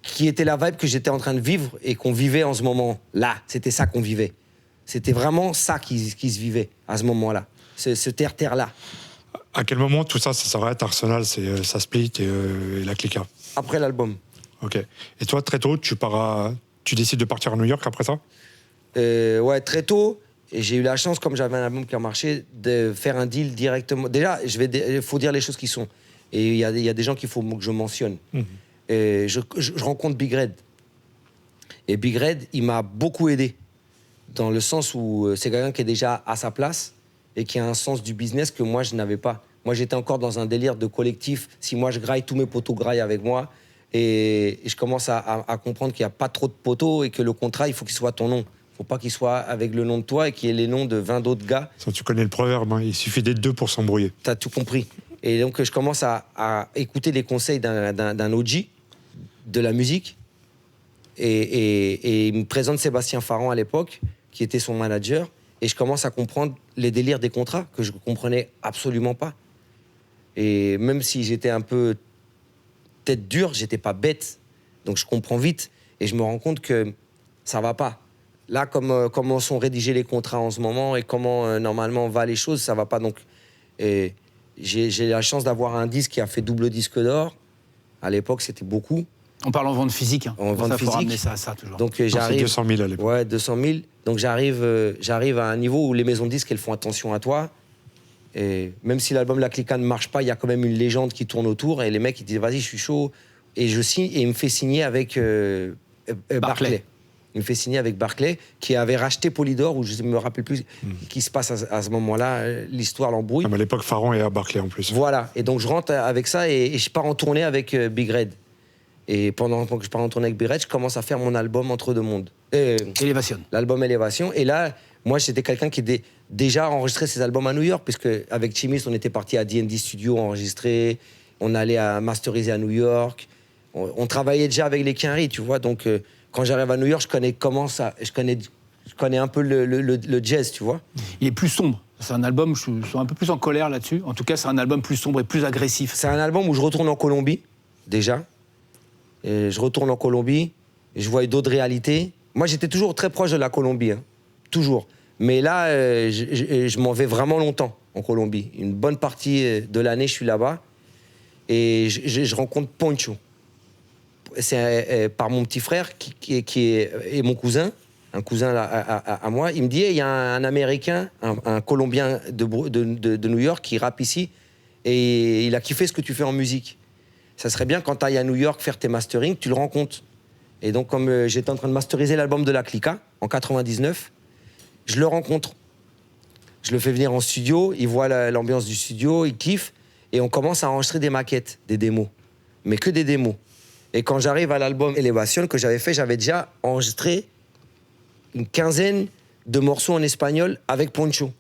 [SPEAKER 3] qui était la vibe que j'étais en train de vivre et qu'on vivait en ce moment-là. C'était ça qu'on vivait. C'était vraiment ça qui se vivait à ce moment-là. Ce terre-terre-là.
[SPEAKER 2] À quel moment tout ça s'arrête? Arsenal, ça split et la Clica.
[SPEAKER 3] Après l'album.
[SPEAKER 2] Ok. Et toi, très tôt, tu décides de partir à New York après ça?
[SPEAKER 3] Ouais, très tôt. Et j'ai eu la chance, comme j'avais un album qui a marché, de faire un deal directement. Déjà, il faut dire les choses qui sont. Et il y a des gens qu'il faut que je mentionne. Et je rencontre Big Red. Et Big Red, il m'a beaucoup aidé. Dans le sens où c'est quelqu'un qui est déjà à sa place et qui a un sens du business que moi, je n'avais pas. Moi, j'étais encore dans un délire de collectif. Si moi, je graille, tous mes potos graillent avec moi. Et je commence à comprendre qu'il n'y a pas trop de potos et que le contrat, il faut qu'il soit ton nom. Il ne faut pas qu'il soit avec le nom de toi et qu'il y ait les noms de 20 d'autres gars.
[SPEAKER 2] Ça, tu connais le proverbe, hein, il suffit d'être deux pour s'embrouiller.
[SPEAKER 3] Tu as tout compris. Et donc, je commence à écouter les conseils d'un OG de la musique. Et il me présente Sébastien Farran à l'époque, qui était son manager. Et je commence à comprendre les délires des contrats que je ne comprenais absolument pas. Et même si j'étais un peu tête dure, j'étais pas bête. Donc je comprends vite et je me rends compte que ça va pas. Là, comment sont rédigés les contrats en ce moment et comment normalement vont les choses, ça va pas. Donc j'ai la chance d'avoir un disque qui a fait double disque d'or. À l'époque, c'était beaucoup.
[SPEAKER 1] On parle en vente physique. Hein.
[SPEAKER 3] En vente
[SPEAKER 1] ça, faut
[SPEAKER 3] physique.
[SPEAKER 1] ramener ça à ça toujours.
[SPEAKER 3] Donc
[SPEAKER 2] C'est 200 000 à l'époque.
[SPEAKER 3] Ouais, 200 000. Donc j'arrive à un niveau où les maisons de disques, elles font attention à toi. Et même si l'album La Clica ne marche pas, il y a quand même une légende qui tourne autour. Et les mecs, ils disent, vas-y, je suis chaud. Et je signe, et il me fait signer avec Barclay. Il me fait signer avec Barclay, qui avait racheté Polydor, où je ne me rappelle plus qui se passe à ce moment-là. L'histoire l'embrouille.
[SPEAKER 2] Ah, mais à l'époque, Farran est à Barclay en plus.
[SPEAKER 3] Voilà. Et donc je rentre avec ça et je pars en tournée avec Big Red. Et pendant que je pars en tournée avec Big Red, je commence à faire mon album Entre deux mondes.
[SPEAKER 1] Élévation.
[SPEAKER 3] L'album Élévation. Et là, moi, j'étais quelqu'un qui déjà enregistré ses albums à New York, puisque avec Chimis, on était parti à D&D Studio enregistrer, on allait à masteriser à New York, on travaillait déjà avec les Quinry, tu vois. Donc, quand j'arrive à New York, je connais un peu le jazz, tu vois.
[SPEAKER 1] Il est plus sombre. C'est un album, je suis un peu plus en colère là-dessus. En tout cas, c'est un album plus sombre et plus agressif.
[SPEAKER 3] C'est un album où je retourne en Colombie, déjà. Et je retourne en Colombie, et je vois d'autres réalités. Moi, j'étais toujours très proche de la Colombie, hein. Toujours. Mais là, je m'en vais vraiment longtemps en Colombie. Une bonne partie de l'année, je suis là-bas. Et je rencontre Poncho. C'est par mon petit frère qui est mon cousin, un cousin à moi. Il me dit, il y a un Américain, un Colombien de New York qui rappe ici. Et il a kiffé ce que tu fais en musique. Ça serait bien quand tu ailles à New York faire tes masterings, tu le rencontres. Et donc, comme j'étais en train de masteriser l'album de La Clica en 99, je le rencontre. Je le fais venir en studio, il voit l'ambiance du studio, il kiffe, et on commence à enregistrer des maquettes, des démos. Mais que des démos. Et quand j'arrive à l'album Élévation que j'avais fait, j'avais déjà enregistré une quinzaine de morceaux en espagnol avec Poncho.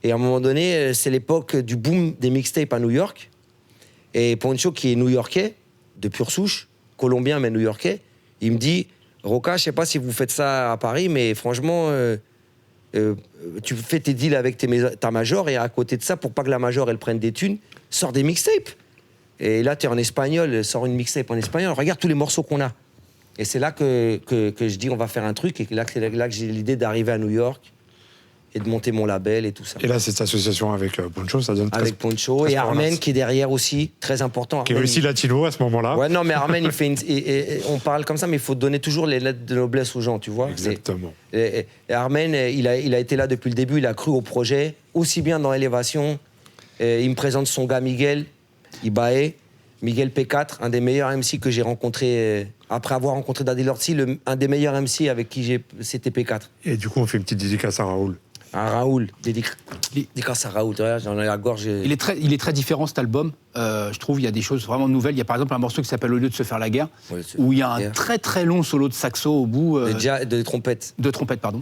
[SPEAKER 3] Et à un moment donné, c'est l'époque du boom des mixtapes à New York. Et Poncho, qui est new-yorkais, de pure souche, colombien mais new-yorkais, il me dit, Roca, je sais pas si vous faites ça à Paris, mais franchement, tu fais tes deals avec ta major, et à côté de ça, pour pas que la major elle prenne des thunes, sors des mixtapes. Et là, tu es en espagnol, sors une mixtape en espagnol, regarde tous les morceaux qu'on a. Et c'est là que je dis, on va faire un truc, et c'est là que j'ai l'idée d'arriver à New York et de monter mon label et tout ça.
[SPEAKER 2] Et là, cette association avec Poncho, ça donne
[SPEAKER 3] avec Poncho et Armen qui est derrière aussi, très important.
[SPEAKER 2] Qui est aussi latino à ce moment-là.
[SPEAKER 3] Ouais, non, mais Armen, il fait on parle comme ça, mais il faut donner toujours les lettres de noblesse aux gens, tu vois.
[SPEAKER 2] Exactement.
[SPEAKER 3] Et Armen, il a été là depuis le début, il a cru au projet, aussi bien dans Élévation. Il me présente son gars Miguel Ibae, Miguel P4, un des meilleurs MC que j'ai rencontré, après avoir rencontré Daddy Lortzi, un des meilleurs MC avec qui c'était P4.
[SPEAKER 2] Et du coup, on fait une petite dédicace à Raoul.
[SPEAKER 3] À Raoul, dédicace à Raoul, j'en ai la gorge.
[SPEAKER 1] Il est très différent cet album. Je trouve il y a des choses vraiment nouvelles. Il y a par exemple un morceau qui s'appelle Au lieu de se faire la guerre, où il y a un très très long solo de saxo au bout.
[SPEAKER 3] De trompette.
[SPEAKER 1] De trompette, pardon.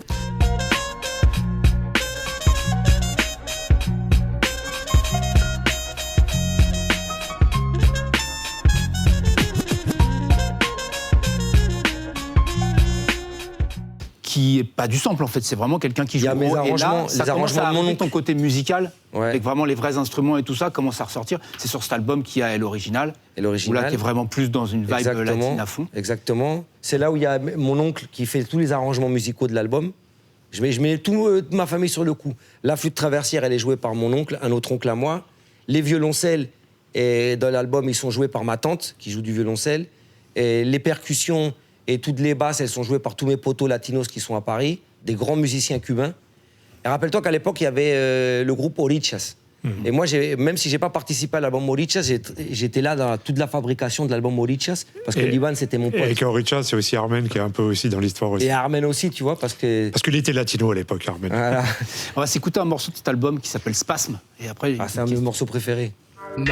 [SPEAKER 1] Qui est pas du sample en fait, c'est vraiment quelqu'un qui joue.
[SPEAKER 3] Il y a mes arrangements,
[SPEAKER 1] et là, ça commence à arriver ton côté musical, avec vraiment les vrais instruments et tout ça commence à ressortir. C'est sur cet album qu'il y a l'original, où là qui est vraiment plus dans une vibe latine à fond.
[SPEAKER 3] Exactement. C'est là où il y a mon oncle qui fait tous les arrangements musicaux de l'album. Je mets toute ma famille sur le coup. La flûte traversière, elle est jouée par mon oncle, un autre oncle à moi. Les violoncelles, dans l'album, ils sont joués par ma tante qui joue du violoncelle. Et les percussions et toutes les basses, elles sont jouées par tous mes potos latinos qui sont à Paris. des grands musiciens cubains. Et rappelle-toi qu'à l'époque, il y avait le groupe Orichas. Et moi, même si j'ai pas participé à l'album Orichas, j'étais là dans toute la fabrication de l'album Orichas, parce que Liban, c'était mon pote.
[SPEAKER 2] Et qu'Orichas, c'est aussi Armen qui est un peu aussi dans l'histoire aussi.
[SPEAKER 3] Et Armen aussi, tu vois, parce que...
[SPEAKER 2] Parce qu'il était latino à l'époque, Armen.
[SPEAKER 3] Voilà.
[SPEAKER 1] On va s'écouter un morceau de cet album qui s'appelle Spasme. Et après,
[SPEAKER 3] Ah, c'est un de mes morceaux préférés.
[SPEAKER 7] Merde,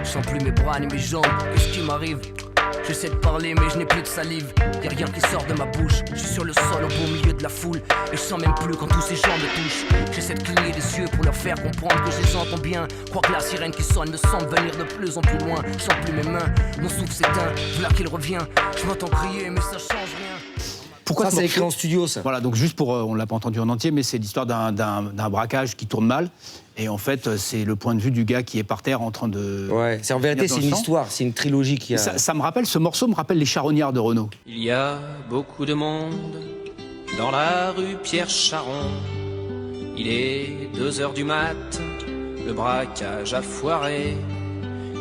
[SPEAKER 7] je sens plus mes bras ni mes jambes, qu'est-ce qui m'arrive? J'essaie de parler mais je n'ai plus de salive. Y'a rien qui sort de ma bouche. Je suis sur le sol au beau milieu de la foule. Et je sens même plus quand tous ces gens me touchent. J'essaie de cligner des yeux pour leur faire comprendre que je les entends bien. Crois que la sirène qui sonne me semble venir de plus en plus loin. Je sens plus mes mains, mon souffle s'éteint. Voilà qu'il revient, je m'entends crier mais ça change rien.
[SPEAKER 1] Pourquoi
[SPEAKER 3] Ça,
[SPEAKER 1] ce
[SPEAKER 3] c'est
[SPEAKER 1] morceau
[SPEAKER 3] écrit en studio, ça.
[SPEAKER 1] Voilà, donc juste pour, on l'a pas entendu en entier, mais c'est l'histoire d'un braquage qui tourne mal. Et en fait, c'est le point de vue du gars qui est par terre en train de...
[SPEAKER 3] Ouais, c'est en vérité, c'est une histoire, c'est une trilogie qui a...
[SPEAKER 1] Ça me rappelle, ce morceau me rappelle les Charognards de Renaud.
[SPEAKER 8] Il y a beaucoup de monde dans la rue Pierre Charon. Il est 2h du mat, le braquage a foiré.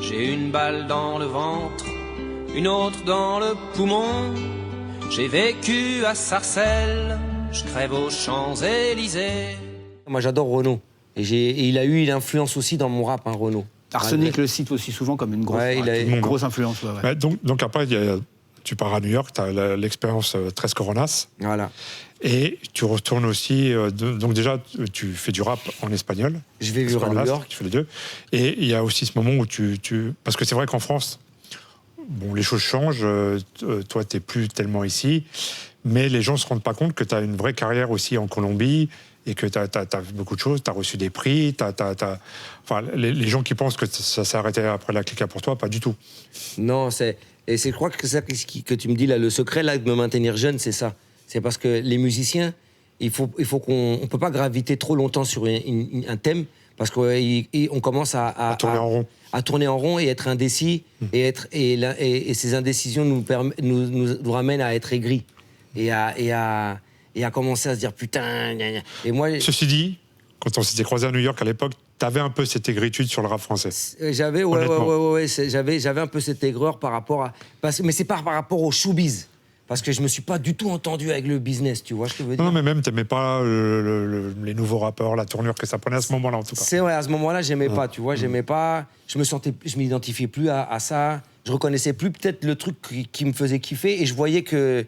[SPEAKER 8] J'ai une balle dans le ventre, une autre dans le poumon. J'ai vécu à Sarcelles, je crève aux Champs-Élysées.
[SPEAKER 3] Moi, j'adore Renaud. Et il a eu une influence aussi dans mon rap, hein, Renaud.
[SPEAKER 1] Arsenic le cite aussi souvent comme une grosse,
[SPEAKER 3] Ouais, il a-
[SPEAKER 1] une grosse influence. Ouais, ouais.
[SPEAKER 2] Donc après, tu pars à New York, tu as l'expérience 13 Coronas.
[SPEAKER 3] Voilà.
[SPEAKER 2] Et tu retournes aussi. Donc déjà, tu fais du rap en espagnol.
[SPEAKER 3] Je vais
[SPEAKER 2] 13
[SPEAKER 3] vivre à New
[SPEAKER 2] Coronas,
[SPEAKER 3] York.
[SPEAKER 2] Tu fais les deux. Et il y a aussi ce moment où parce que c'est vrai qu'en France, bon, les choses changent. Toi, tu n'es plus tellement ici. Mais les gens ne se rendent pas compte que tu as une vraie carrière aussi en Colombie et que tu as fait beaucoup de choses. Tu as reçu des prix. Enfin, les gens qui pensent que ça s'est arrêté après la Clica pour toi, pas du tout.
[SPEAKER 3] Non, je crois que c'est ça que tu me dis là, le secret là de me maintenir jeune, c'est ça. C'est parce que les musiciens, il faut qu'on peut pas graviter trop longtemps sur un thème parce qu'on commence à
[SPEAKER 2] tourner en rond.
[SPEAKER 3] À tourner en rond et être indécis et ces indécisions nous ramènent à être aigris et à commencer à se dire putain. Gna, gna. Et moi,
[SPEAKER 2] Ceci dit, quand on s'était croisés à New York à l'époque, t'avais un peu cette aigritude sur le rap français.
[SPEAKER 3] j'avais j'avais un peu cette aigreur par rapport à mais c'est pas par rapport au showbiz. Parce que je me suis pas du tout entendu avec le business, tu vois ce que je veux dire?
[SPEAKER 2] Non, mais même, t'aimais pas les nouveaux rappeurs, la tournure que ça prenait à ce moment-là, en tout cas.
[SPEAKER 3] C'est vrai, à ce moment-là, j'aimais pas, tu vois, j'aimais pas, je m'identifiais plus à ça, je reconnaissais plus peut-être le truc qui me faisait kiffer, et je voyais que,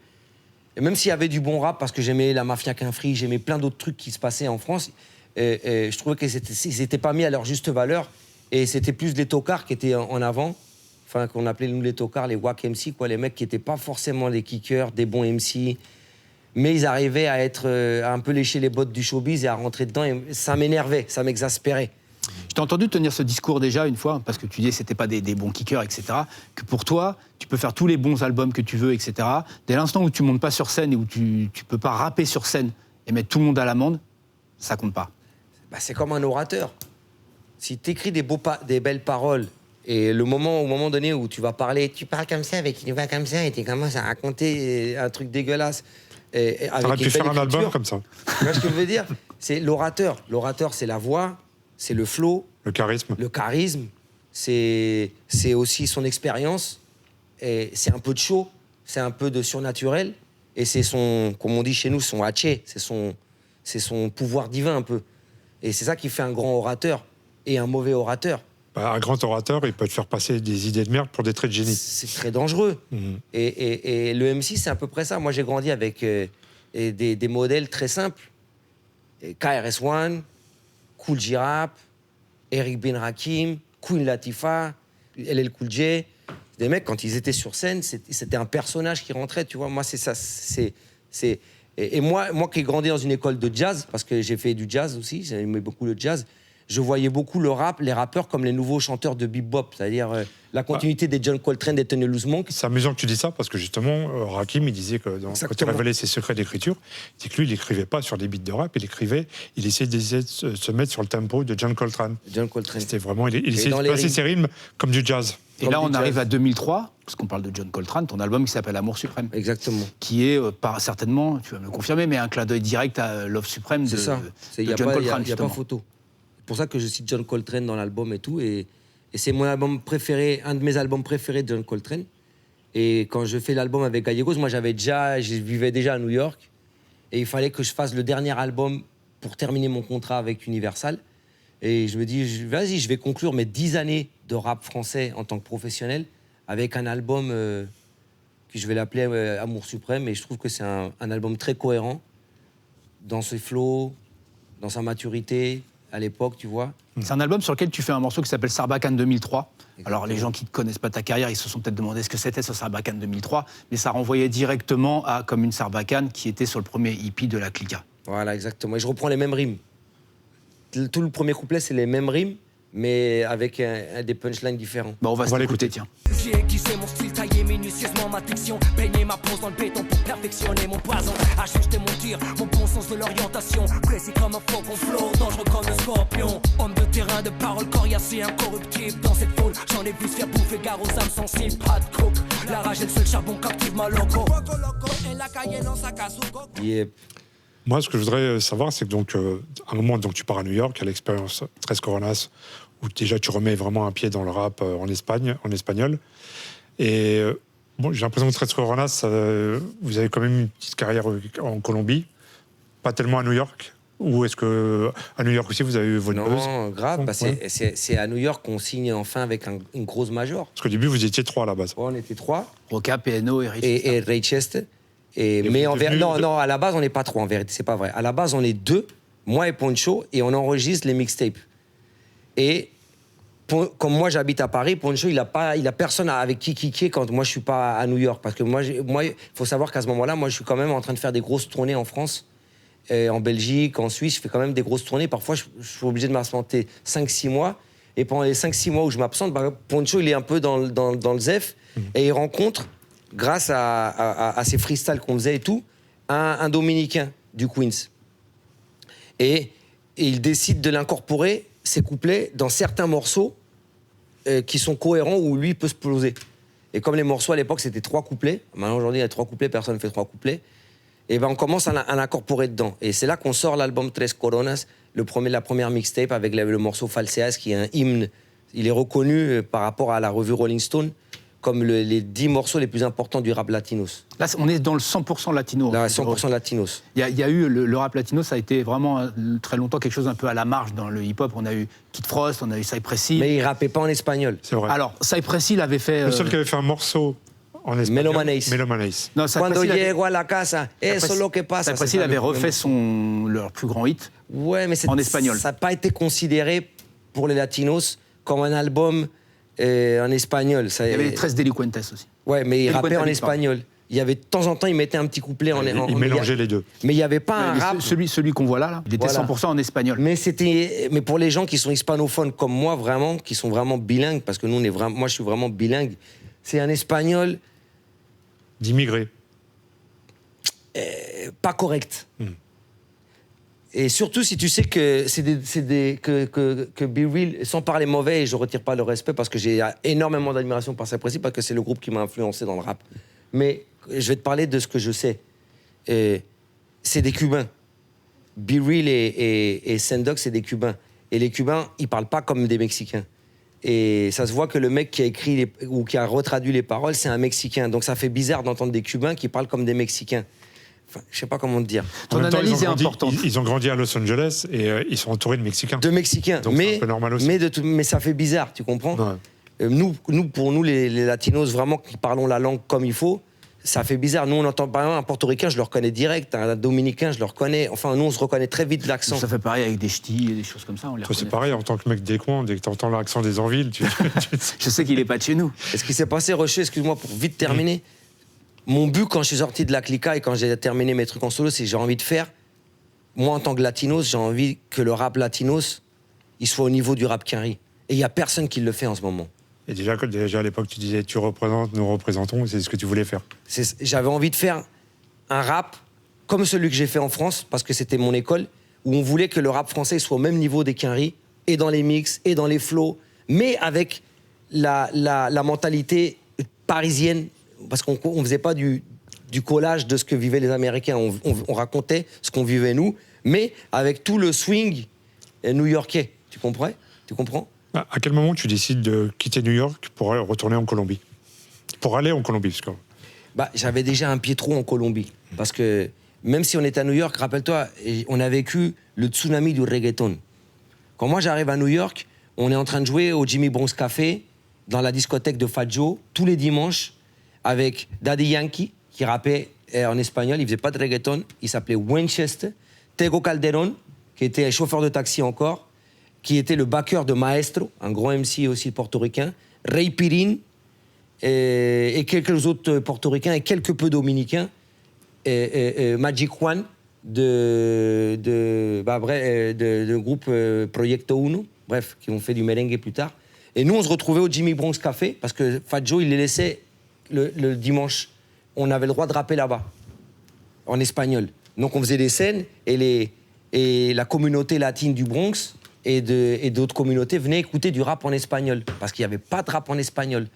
[SPEAKER 3] même s'il y avait du bon rap, parce que j'aimais la Mafia qu'un free, j'aimais plein d'autres trucs qui se passaient en France, et je trouvais qu'ils n'étaient pas mis à leur juste valeur, et c'était plus les tocards qui étaient en avant, enfin, qu'on appelait nous les tocards, les wack MC, quoi, les mecs qui n'étaient pas forcément des kickers, des bons MC, mais ils arrivaient à être à un peu lécher les bottes du showbiz et à rentrer dedans, et ça m'énervait, ça m'exaspérait.
[SPEAKER 1] Je t'ai entendu tenir ce discours déjà une fois, parce que tu disais que c'était pas des bons kickers, etc. Que pour toi, tu peux faire tous les bons albums que tu veux, etc. Dès l'instant où tu montes pas sur scène et où tu peux pas rapper sur scène et mettre tout le monde à l'amende, ça compte pas.
[SPEAKER 3] Bah, c'est comme un orateur. Si tu écris des belles paroles, et au moment donné où tu vas parler, tu parles comme ça, avec une voix comme ça, et tu commences à raconter un truc dégueulasse.
[SPEAKER 2] T'aurais pu faire un album comme ça.
[SPEAKER 3] Tu vois ce que je veux dire? C'est l'orateur. L'orateur, c'est la voix, c'est le flow,
[SPEAKER 2] Le charisme.
[SPEAKER 3] le charisme, c'est aussi son expérience, et c'est un peu de show, c'est un peu de surnaturel, et c'est son, comme on dit chez nous, son haché, c'est son pouvoir divin un peu. Et c'est ça qui fait un grand orateur et un mauvais orateur.
[SPEAKER 2] Un grand orateur, il peut te faire passer des idées de merde pour des traits de génie.
[SPEAKER 3] C'est très dangereux. Et le MC, c'est à peu près ça. Moi, j'ai grandi avec des modèles très simples. KRS-One, Kool G-Rap, Eric Ben Rakim, Queen Latifah, LL Cool J. Des mecs, quand ils étaient sur scène, c'était un personnage qui rentrait, tu vois. Moi, c'est ça. Et moi qui ai grandi dans une école de jazz, parce que j'ai fait du jazz aussi, j'aimais beaucoup le jazz, je voyais beaucoup le rap, les rappeurs comme les nouveaux chanteurs de bebop, c'est-à-dire la continuité des John Coltrane, des Tony Monk.
[SPEAKER 2] C'est amusant que tu dis ça, parce que justement, Rakim, il disait que quand il révélait ses secrets d'écriture, il dit que lui, il n'écrivait pas sur des beats de rap, il essayait de se mettre sur le tempo de John Coltrane.
[SPEAKER 3] John Coltrane.
[SPEAKER 2] C'était vraiment, il essayait de placer ses rimes comme du jazz.
[SPEAKER 1] Et là, on arrive à 2003, parce qu'on parle de John Coltrane, ton album qui s'appelle Amour Suprême.
[SPEAKER 3] Exactement.
[SPEAKER 1] Qui est, certainement, tu vas me le confirmer, mais un clin d'œil direct à Love Supreme de
[SPEAKER 3] John
[SPEAKER 1] Coltrane,
[SPEAKER 3] Il n'y a pas photo. C'est pour ça que je cite John Coltrane dans l'album et tout. Et c'est mon album préféré, un de mes albums préférés de John Coltrane. Et quand je fais l'album avec Gallegos, moi je vivais déjà à New York. Et il fallait que je fasse le dernier album pour terminer mon contrat avec Universal. Et je me dis, vas-y, je vais conclure mes 10 années de rap français en tant que professionnel avec un album que je vais l'appeler Amour Suprême. Et je trouve que c'est un album très cohérent dans ses flows, dans sa maturité à l'époque, tu vois.
[SPEAKER 1] C'est un album sur lequel tu fais un morceau qui s'appelle Sarbacane 2003. Alors les gens qui ne connaissent pas ta carrière, ils se sont peut-être demandé ce que c'était ce Sarbacane 2003, mais ça renvoyait directement à Comme une Sarbacane qui était sur le premier EP de la Clica.
[SPEAKER 3] Voilà, exactement. Et je reprends les mêmes rimes. Tout le premier couplet, c'est les mêmes rimes, mais avec des punchlines différents.
[SPEAKER 1] Bon, on va l'écouter, tiens.
[SPEAKER 7] J'ai aiguisé mon style, taillé minutieusement ma diction, baigné ma pose dans le béton pour perfectionner mon poison, ajuster mon tir, mon bon sens de l'orientation, précis comme un faucon flow, dangereux comme un scorpion, homme de terrain, de parole coriace et incorruptible, dans cette foule, j'en ai vu se faire bouffer gare aux âmes sensibles, pas de coupe, la rage est le seul charbon captive ma loco.
[SPEAKER 2] Moi, ce que je voudrais savoir, c'est que donc, à un moment, donc, tu pars à New York, à l'expérience 13 Coronas, où déjà tu remets vraiment un pied dans le rap en espagnol. Et bon, j'ai l'impression que 13 Coronas, vous avez quand même une petite carrière en Colombie, pas tellement à New York. Ou est-ce qu'à New York aussi, vous avez eu votre buzz?
[SPEAKER 3] Non, grave, bah, c'est à New York qu'on signe enfin avec une grosse major.
[SPEAKER 2] Parce qu'au début, vous étiez 3 à la base.
[SPEAKER 3] Ouais, on était 3.
[SPEAKER 1] Roca, PNO et Richester.
[SPEAKER 3] Et Ray Chester. Mais non, à la base, on n'est pas 3, en vérité, c'est pas vrai. À la base, on est 2, moi et Poncho, et on enregistre les mixtapes. Et comme moi, j'habite à Paris, Poncho, il a personne avec qui kicker quand moi, je suis pas à New York. Parce que moi, il faut savoir qu'à ce moment-là, moi, je suis quand même en train de faire des grosses tournées en France, en Belgique, en Suisse. Je fais quand même des grosses tournées. Parfois, je suis obligé de m'absenter 5-6 mois. Et pendant les 5-6 mois où je m'absente, bah, Poncho, il est un peu dans le zef. Et il rencontre, grâce à ces freestyles qu'on faisait et tout, un Dominicain du Queens. Et il décide de l'incorporer, ces couplets, dans certains morceaux qui sont cohérents, où lui peut se poser. Et comme les morceaux à l'époque, c'était 3 couplets, maintenant aujourd'hui, il y a 3 couplets, personne ne fait 3 couplets, et ben on commence à l'incorporer dedans. Et c'est là qu'on sort l'album Tres Coronas, la première mixtape avec le morceau Falseas, qui est un hymne. Il est reconnu par rapport à la revue Rolling Stone comme les 10 morceaux les plus importants du rap latinos.
[SPEAKER 1] Là, on est dans le 100% latino.
[SPEAKER 3] Là, 100% latinos.
[SPEAKER 1] Il y a eu le rap latino, ça a été vraiment très longtemps quelque chose un peu à la marge dans le hip-hop. On a eu Kid Frost, on a eu Cypress Hill.
[SPEAKER 3] Mais il rappait pas en espagnol.
[SPEAKER 2] C'est vrai.
[SPEAKER 1] Alors, Cypress Hill avait fait...
[SPEAKER 2] Le seul qui avait fait un morceau en espagnol.
[SPEAKER 3] Melomanes.
[SPEAKER 1] Non,
[SPEAKER 3] Cuando llego a la casa, eso es lo que pasa.
[SPEAKER 1] Cypress Hill avait refait leur plus grand hit en espagnol.
[SPEAKER 3] Ça n'a pas été considéré pour les latinos comme un album en espagnol.
[SPEAKER 1] Il y avait les 13 Delinquentes aussi.
[SPEAKER 3] Ouais, mais il rappait en espagnol. Il y avait de temps en temps, il mettait un petit couplet en
[SPEAKER 2] Il mélangeait les deux.
[SPEAKER 3] Mais il n'y avait pas un rap.
[SPEAKER 1] Celui qu'on voit là, il était 100% en espagnol.
[SPEAKER 3] Mais pour les gens qui sont hispanophones comme moi, vraiment, qui sont vraiment bilingues, parce que nous, moi, je suis vraiment bilingue, c'est un espagnol
[SPEAKER 2] d'immigrés.
[SPEAKER 3] Pas correct. Et surtout si tu sais que que Be Real, sans parler mauvais, et je retire pas le respect parce que j'ai énormément d'admiration par Cypress Hill, parce que c'est le groupe qui m'a influencé dans le rap. Mais je vais te parler de ce que je sais. C'est des Cubains. Be Real et Sendoc, c'est des Cubains. Et les Cubains, ils parlent pas comme des Mexicains. Et ça se voit que le mec qui a écrit ou qui a retraduit les paroles, c'est un Mexicain. Donc ça fait bizarre d'entendre des Cubains qui parlent comme des Mexicains. Enfin, je sais pas comment te dire.
[SPEAKER 1] Ton analyse est importante.
[SPEAKER 2] Ils ont grandi à Los Angeles et ils sont entourés de Mexicains.
[SPEAKER 3] De Mexicains.
[SPEAKER 2] Donc c'est un peu normal aussi.
[SPEAKER 3] Mais ça fait bizarre, tu comprends?
[SPEAKER 2] Ouais.
[SPEAKER 3] Pour nous, les latinos, vraiment, qui parlons la langue comme il faut, ça fait bizarre. Nous, on entend par exemple un portoricain, je le reconnais direct, un dominicain, je le reconnais. Enfin, nous, on se reconnaît très vite l'accent.
[SPEAKER 1] Ça fait pareil avec des ch'tis et des choses comme ça. On les
[SPEAKER 2] Toi, c'est pareil, en tant que mec des coins, dès que tu entends l'accent des Anvilles,
[SPEAKER 1] Je sais qu'il n'est pas de chez nous.
[SPEAKER 3] Et ce qui s'est passé, Rocher, excuse-moi pour vite terminer. Mon but, quand je suis sorti de la Clica et quand j'ai terminé mes trucs en solo, c'est que j'ai envie de faire, moi, en tant que latinos, j'ai envie que le rap latinos, il soit au niveau du rap Quinry. Et il n'y a personne qui le fait en ce moment.
[SPEAKER 2] Et déjà à l'époque, tu disais, tu représentes, nous représentons, c'est ce que tu voulais faire.
[SPEAKER 3] J'avais envie de faire un rap comme celui que j'ai fait en France, parce que c'était mon école, où on voulait que le rap français soit au même niveau des Quinry, et dans les mix, et dans les flows, mais avec la mentalité parisienne, parce qu'on ne faisait pas du collage de ce que vivaient les Américains, on racontait ce qu'on vivait nous, mais avec tout le swing new-yorkais. Tu comprends?
[SPEAKER 2] À quel moment tu décides de quitter New York pour retourner en Colombie? Pour aller en Colombie, parce que...
[SPEAKER 3] J'avais déjà un pied trop en Colombie, parce que même si on était à New York, rappelle-toi, on a vécu le tsunami du reggaeton. Quand moi j'arrive à New York, on est en train de jouer au Jimmy Bronx Café, dans la discothèque de Fat Joe, tous les dimanches, avec Daddy Yankee, qui rappait en espagnol, il faisait pas de reggaeton, il s'appelait Winchester, Tego Calderón, qui était chauffeur de taxi encore, qui était le backer de Maestro, un grand MC aussi portoricain, Ray Pirin, et quelques autres portoricains, et quelques peu dominicains, Magic Juan, de groupe Proyecto Uno, bref, qui ont fait du merengue plus tard. Et nous, on se retrouvait au Jimmy Bronx Café, parce que Fat Joe, il les laissait le dimanche. On avait le droit de rapper là-bas, en espagnol. Donc on faisait des scènes, et la communauté latine du Bronx et d'autres communautés venaient écouter du rap en espagnol, parce qu'il n'y avait pas de rap en espagnol.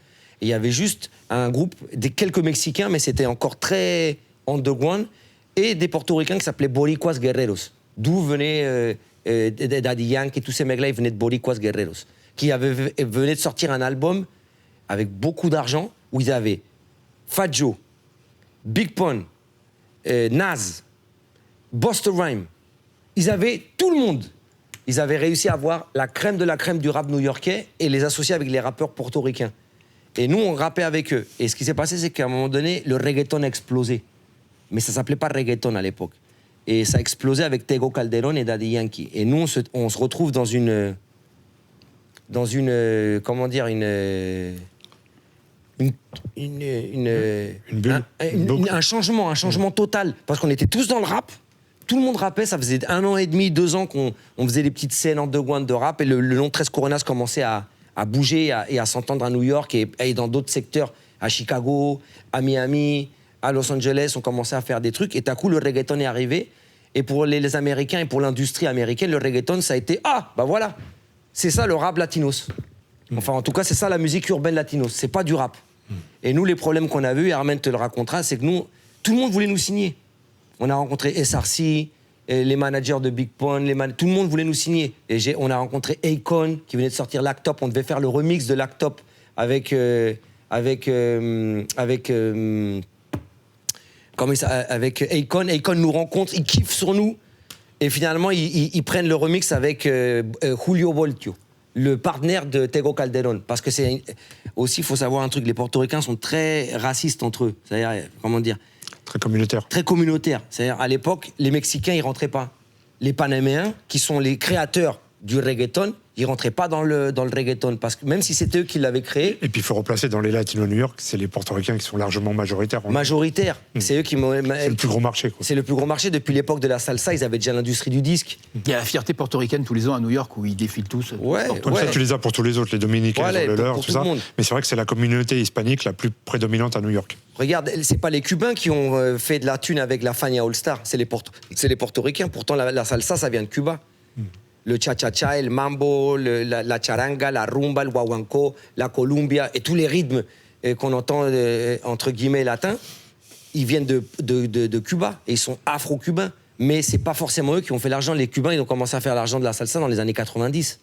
[SPEAKER 3] Et il y avait juste un groupe, quelques Mexicains, mais c'était encore très underground, et des Portoricains qui s'appelaient Boricuas Guerreros, d'où venaient Daddy Yankee et tous ces mecs-là, ils venaient de Boricuas Guerreros, qui venaient de sortir un album avec beaucoup d'argent, où ils avaient Fat Joe, Big Pun, Nas, Busta Rhymes. Ils avaient tout le monde. Ils avaient réussi à avoir la crème de la crème du rap new-yorkais et les associer avec les rappeurs portoricains. Et nous, on rappait avec eux. Et ce qui s'est passé, c'est qu'à un moment donné, le reggaeton a explosé. Mais ça s'appelait pas reggaeton à l'époque. Et ça a explosé avec Tego Calderón et Daddy Yankee. Et nous, on se retrouve dans une comment dire, un changement total. Parce qu'on était tous dans le rap. Tout le monde rappait, ça faisait 1 an et demi, 2 ans qu'on faisait des petites scènes underground de rap, et le nom 13 Coronas commençait à bouger et à s'entendre à New York et dans d'autres secteurs, à Chicago, à Miami, à Los Angeles, on commençait à faire des trucs, et tout à coup le reggaeton est arrivé, et pour les Américains et pour l'industrie américaine, le reggaeton, ça a été, voilà, c'est ça le rap latinos. Enfin, en tout cas, c'est ça la musique urbaine latinos, c'est pas du rap. Et nous, les problèmes qu'on a vus, et Armen te le racontera, c'est que nous, tout le monde voulait nous signer. On a rencontré SRC, les managers de Big Pun, tout le monde voulait nous signer. Et on a rencontré Akon, qui venait de sortir Lactop. On devait faire le remix de Lactop avec Akon. Akon nous rencontre, il kiffe sur nous. Et finalement, ils prennent le remix avec Julio Voltio, le partenaire de Tego Calderón. Parce que c'est aussi, il faut savoir un truc, les Portoricains sont très racistes entre eux. C'est-à-dire, comment dire,
[SPEAKER 2] très communautaire.
[SPEAKER 3] Très communautaire. C'est-à-dire, à l'époque, les Mexicains, ils rentraient pas. Les Panaméens, qui sont les créateurs du reggaeton, ils rentraient pas dans le reggaeton, parce que même si c'était eux qui l'avaient créé.
[SPEAKER 2] Et puis il faut replacer dans les Latinos New York, c'est les Portoricains qui sont largement majoritaires.
[SPEAKER 3] Majoritaires. C'est eux qui.
[SPEAKER 2] C'est le plus gros marché, quoi.
[SPEAKER 3] C'est le plus gros marché. Depuis l'époque de la salsa, ils avaient déjà l'industrie du disque.
[SPEAKER 1] Il y a la fierté portoricaine tous les ans à New York où ils défilent tous.
[SPEAKER 2] Comme ça, tu les as pour tous les autres, les Dominicains, les leur, tout ça. Mais c'est vrai que c'est la communauté hispanique la plus prédominante à New York.
[SPEAKER 3] Regarde, c'est pas les Cubains qui ont fait de la thune avec la Fania All Star, c'est les Portoricains. Pourtant, la salsa, ça vient de Cuba. Le cha-cha-cha, le mambo, la charanga, la rumba, le guaguancó, la columbia et tous les rythmes qu'on entend entre guillemets latins, ils viennent de Cuba et ils sont afro-cubains. Mais c'est pas forcément eux qui ont fait l'argent. Les Cubains, ils ont commencé à faire l'argent de la salsa dans les années 90,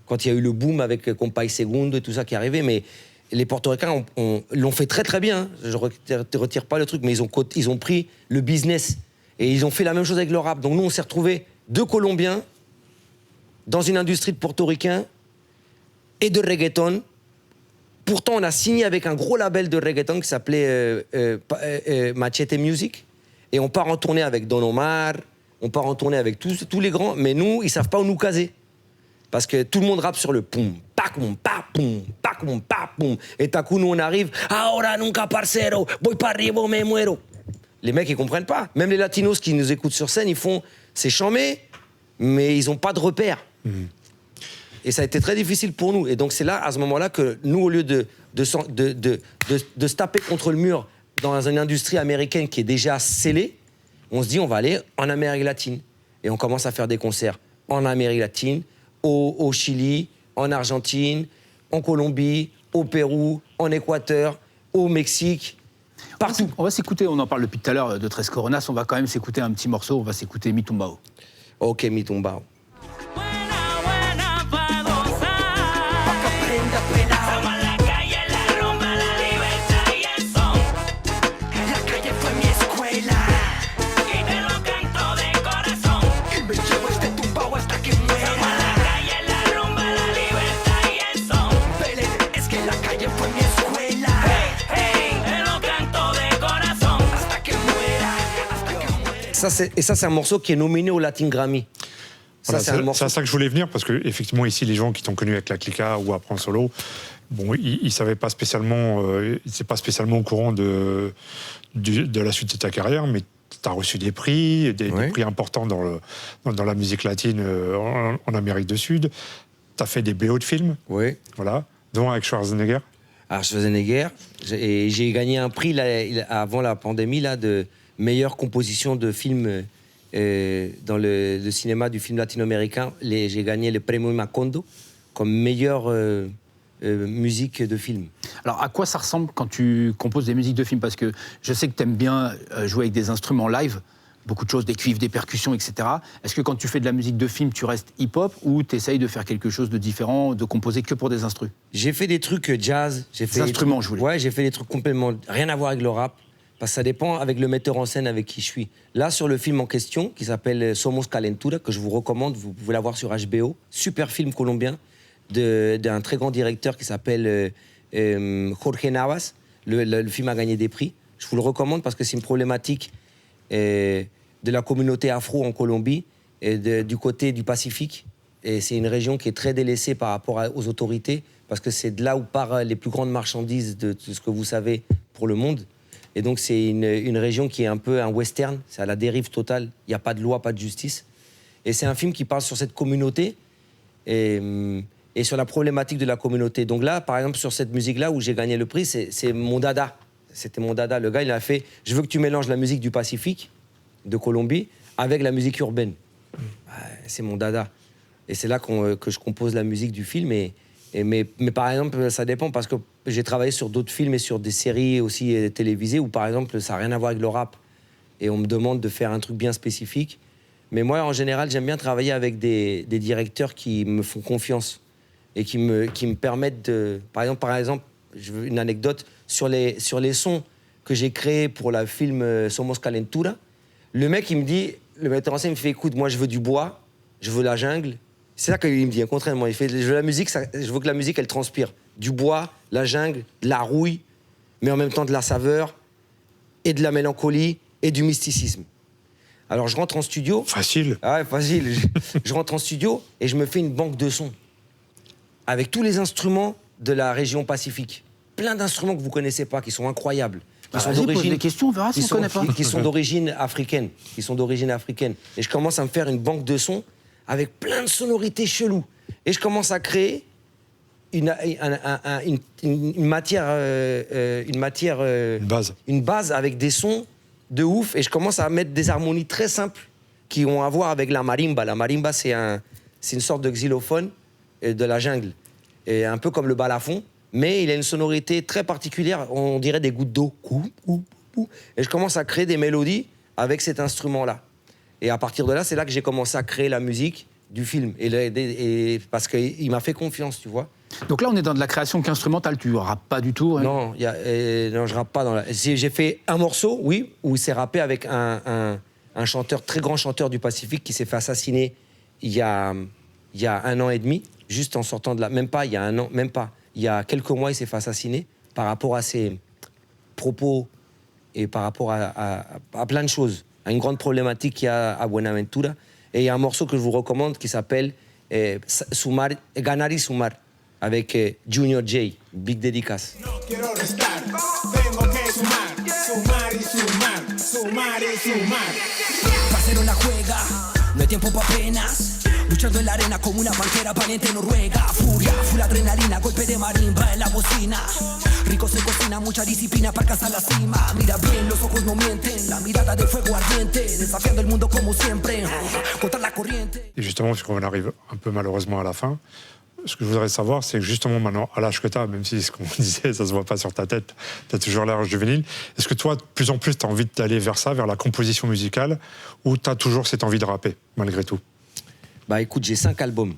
[SPEAKER 3] quand il y a eu le boom avec Compay Segundo et tout ça qui est arrivé. Mais les Portoricains l'ont fait très très bien. Je ne retire pas le truc, mais ils ont pris le business et ils ont fait la même chose avec le rap. Donc nous, on s'est retrouvés 2 Colombiens dans une industrie de portoricains et de reggaeton. Pourtant, on a signé avec un gros label de reggaeton qui s'appelait Machete Music. Et on part en tournée avec Don Omar, on part en tournée avec tous les grands, mais nous, ils savent pas où nous caser. Parce que tout le monde rappe sur le poum, pacum, papum, pacum, papum. Et tout à coup, nous, on arrive, ahora nunca parcero, voy para arriba, me muero. Les mecs, ils comprennent pas. Même les latinos qui nous écoutent sur scène, ils font, c'est chambé, mais ils ont pas de repères. Et ça a été très difficile pour nous. Et donc c'est là, à ce moment-là, que nous, au lieu de se taper contre le mur dans une industrie américaine qui est déjà scellée, on se dit on va aller en Amérique latine. Et on commence à faire des concerts en Amérique latine, au Chili, en Argentine, en Colombie, au Pérou, en Équateur, au Mexique, partout.
[SPEAKER 1] On va s'écouter, on en parle depuis tout à l'heure de 13 Coronas, on va quand même s'écouter un petit morceau, on va s'écouter Mi Tumbao.
[SPEAKER 3] Ok, Mi Tumbao.
[SPEAKER 9] La calle fue mi escuela y de
[SPEAKER 3] ça, c'est un morceau qui est nominé au Latin Grammy.
[SPEAKER 2] Voilà, c'est à ça que je voulais venir, parce que effectivement ici, les gens qui t'ont connu avec la Clica ou après en solo, bon, ils savaient pas spécialement, c'est pas spécialement au courant de la suite de ta carrière, mais tu as reçu des prix, des prix importants dans la musique latine en Amérique du Sud. Tu as fait des BO de films, voilà, dont avec Schwarzenegger.
[SPEAKER 3] Alors Schwarzenegger, j'ai gagné un prix là, avant la pandémie là, de meilleure composition de film dans le cinéma du film latino-américain. J'ai gagné le Premio Macondo comme meilleure musique de film.
[SPEAKER 1] Alors, à quoi ça ressemble quand tu composes des musiques de film? Parce que je sais que tu aimes bien jouer avec des instruments live, beaucoup de choses, des cuivres, des percussions, etc. Est-ce que quand tu fais de la musique de film, tu restes hip-hop ou tu essayes de faire quelque chose de différent, de composer que pour des instrus?
[SPEAKER 3] J'ai fait des trucs jazz.
[SPEAKER 1] Des instruments, je voulais.
[SPEAKER 3] Ouais, j'ai fait des trucs complètement... Rien à voir avec le rap. Parce que ça dépend avec le metteur en scène avec qui je suis. Là, sur le film en question, qui s'appelle Somos Calentura, que je vous recommande, vous pouvez la voir sur HBO, super film colombien, d'un très grand directeur qui s'appelle Jorge Navas. Le film a gagné des prix. Je vous le recommande parce que c'est une problématique de la communauté afro en Colombie, et du côté du Pacifique. Et c'est une région qui est très délaissée par rapport aux autorités, parce que c'est de là où partent les plus grandes marchandises de ce que vous savez pour le monde. Et donc c'est une région qui est un peu un western, c'est à la dérive totale, il n'y a pas de loi, pas de justice. Et c'est un film qui parle sur cette communauté et sur la problématique de la communauté. Donc là, par exemple, sur cette musique-là où j'ai gagné le prix, c'est mon dada. C'était mon dada. Le gars, il a fait « Je veux que tu mélanges la musique du Pacifique, de Colombie, avec la musique urbaine. » C'est mon dada. Et c'est là que je compose la musique du film. Mais par exemple, ça dépend parce que j'ai travaillé sur d'autres films et sur des séries aussi télévisées où, par exemple, ça n'a rien à voir avec le rap. Et on me demande de faire un truc bien spécifique. Mais moi, en général, j'aime bien travailler avec des directeurs qui me font confiance et qui me permettent de... Par exemple, je veux une anecdote, sur les sons que j'ai créés pour le film Somos Calentura, le mec, il me dit, le metteur en scène, il me fait, écoute, moi, je veux du bois, je veux la jungle. C'est ça qu'il me dit, contrairement. Il fait, je veux la musique, je veux que la musique, elle transpire. Du bois, la jungle, de la rouille, mais en même temps de la saveur, et de la mélancolie, et du mysticisme. Alors, je rentre en studio...
[SPEAKER 2] Facile.
[SPEAKER 3] Ah ouais, facile. Je rentre en studio et je me fais une banque de sons. Avec tous les instruments de la région Pacifique. Plein d'instruments que vous ne connaissez pas, qui sont incroyables. Qui sont d'origine...
[SPEAKER 1] Pose des questions, on verra si on ne connaît pas.
[SPEAKER 3] Qui sont d'origine africaine. Et je commence à me faire une banque de sons avec plein de sonorités cheloues. Et je commence à créer une base avec des sons de ouf. Et je commence à mettre des harmonies très simples qui ont à voir avec la marimba. La marimba, c'est une sorte de xylophone de la jungle. Et un peu comme le balafon, mais il a une sonorité très particulière. On dirait des gouttes d'eau. Et je commence à créer des mélodies avec cet instrument-là. Et à partir de là, c'est là que j'ai commencé à créer la musique du film. Parce qu'il m'a fait confiance, tu vois.
[SPEAKER 1] Donc là, on est dans de la création qu'instrumentale, tu rappes pas du tout, hein?
[SPEAKER 3] Non, non, je rappe pas dans la... J'ai fait un morceau, oui, où c'est rappé avec un chanteur, très grand chanteur du Pacifique qui s'est fait assassiner il y a 1 an et demi, juste en sortant de là. Même pas, il y a 1 an, même pas. Il y a quelques mois, il s'est fait assassiner par rapport à ses propos et par rapport à plein de choses, à une grande problématique qu'il y a à Buenaventura. Et il y a un morceau que je vous recommande qui s'appelle Ganar y Sumar, avec Junior J, big dédicace.
[SPEAKER 9] No quiero restar, tengo que sumar, sumar y sumar, sumar y sumar.
[SPEAKER 7] Parcero la juega, no hay tiempo pa' penas. Luchando en la arena como una pantera valiente noruega. Furia, full adrenalina, golpe de marimba en la bocina. Rico se cocina, mucha disciplina para alcanzar la cima. Mira bien, los ojos no mienten, la mirada de fuego ardiente, desafiando el mundo como siempre, contra la corriente.
[SPEAKER 2] Et justement, puisqu'on arrive un peu malheureusement à la fin, ce que je voudrais savoir, c'est que justement maintenant, à l'âge que tu as, même si ce qu'on disait, ça se voit pas sur ta tête, tu as toujours l'air juvénile, est-ce que toi, de plus en plus, tu as envie d'aller vers ça, vers la composition musicale, ou tu as toujours cette envie de rapper, malgré tout?
[SPEAKER 3] Bah écoute, j'ai 5 albums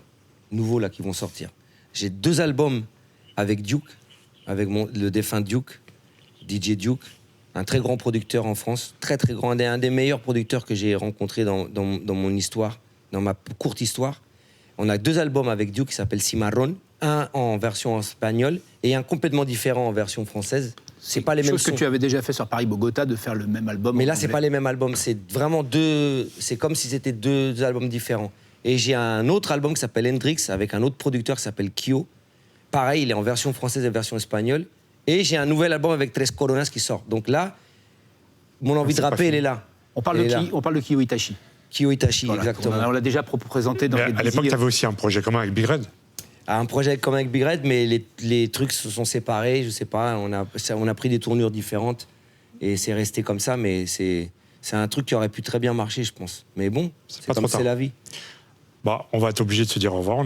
[SPEAKER 3] nouveaux là qui vont sortir. J'ai 2 albums avec Duke, avec le défunt Duke, DJ Duke, un très grand producteur en France, très très grand, un des meilleurs producteurs que j'ai rencontré dans mon histoire, dans ma courte histoire. On a 2 albums avec Duke qui s'appellent Cimarron, un en version espagnole et un complètement différent en version française. C'est pas les mêmes
[SPEAKER 1] chose
[SPEAKER 3] sons.
[SPEAKER 1] que tu avais déjà fait sur Paris-Bogota, de faire le même album.
[SPEAKER 3] Mais
[SPEAKER 1] en
[SPEAKER 3] là, c'est
[SPEAKER 1] anglais.
[SPEAKER 3] pas les mêmes albums. C'est vraiment c'est comme si c'était deux albums différents. Et j'ai un autre album qui s'appelle Hendrix avec un autre producteur qui s'appelle Kyo. Pareil, il est en version française et version espagnole. Et j'ai un nouvel album avec Tres Coronas qui sort. Donc là, mon envie de rapper, elle est là.
[SPEAKER 1] On parle de Kyo Itachi.
[SPEAKER 3] Kyo Itachi,
[SPEAKER 1] Voilà,
[SPEAKER 3] exactement.
[SPEAKER 1] on l'a déjà présenté dans
[SPEAKER 2] Mais
[SPEAKER 1] les
[SPEAKER 2] à l'époque, tu avais aussi un projet commun avec Big Red.
[SPEAKER 3] Un projet comme avec Big Red, mais les trucs se sont séparés, je sais pas, on a pris des tournures différentes et c'est resté comme ça, mais c'est un truc qui aurait pu très bien marcher, je pense. Mais bon, c'est
[SPEAKER 2] pas
[SPEAKER 3] comme
[SPEAKER 2] trop tard.
[SPEAKER 3] c'est la vie.
[SPEAKER 2] Bah, on va être obligé de se dire au revoir.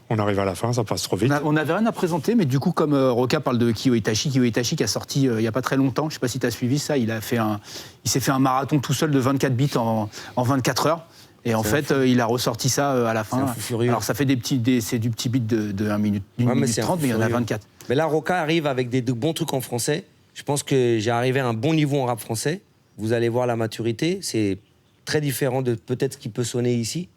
[SPEAKER 2] On arrive à la fin, ça passe trop vite.
[SPEAKER 1] On n'avait rien à présenter, mais du coup, comme Roca parle de Kyo Itachi qui a sorti il n'y a pas très longtemps, je ne sais pas si tu as suivi ça, il s'est fait un marathon tout seul de 24 bits en 24 heures. Et en fait, il a ressorti ça à la fin.
[SPEAKER 3] C'est un fou furieux.
[SPEAKER 1] Alors, ça fait c'est du petit beat de 1 minute, d'une minute 30, mais il y en a 24.
[SPEAKER 3] Mais là, Roca arrive avec de bons trucs en français. Je pense que j'ai arrivé à un bon niveau en rap français. Vous allez voir la maturité. C'est très différent de peut-être ce qui peut sonner ici,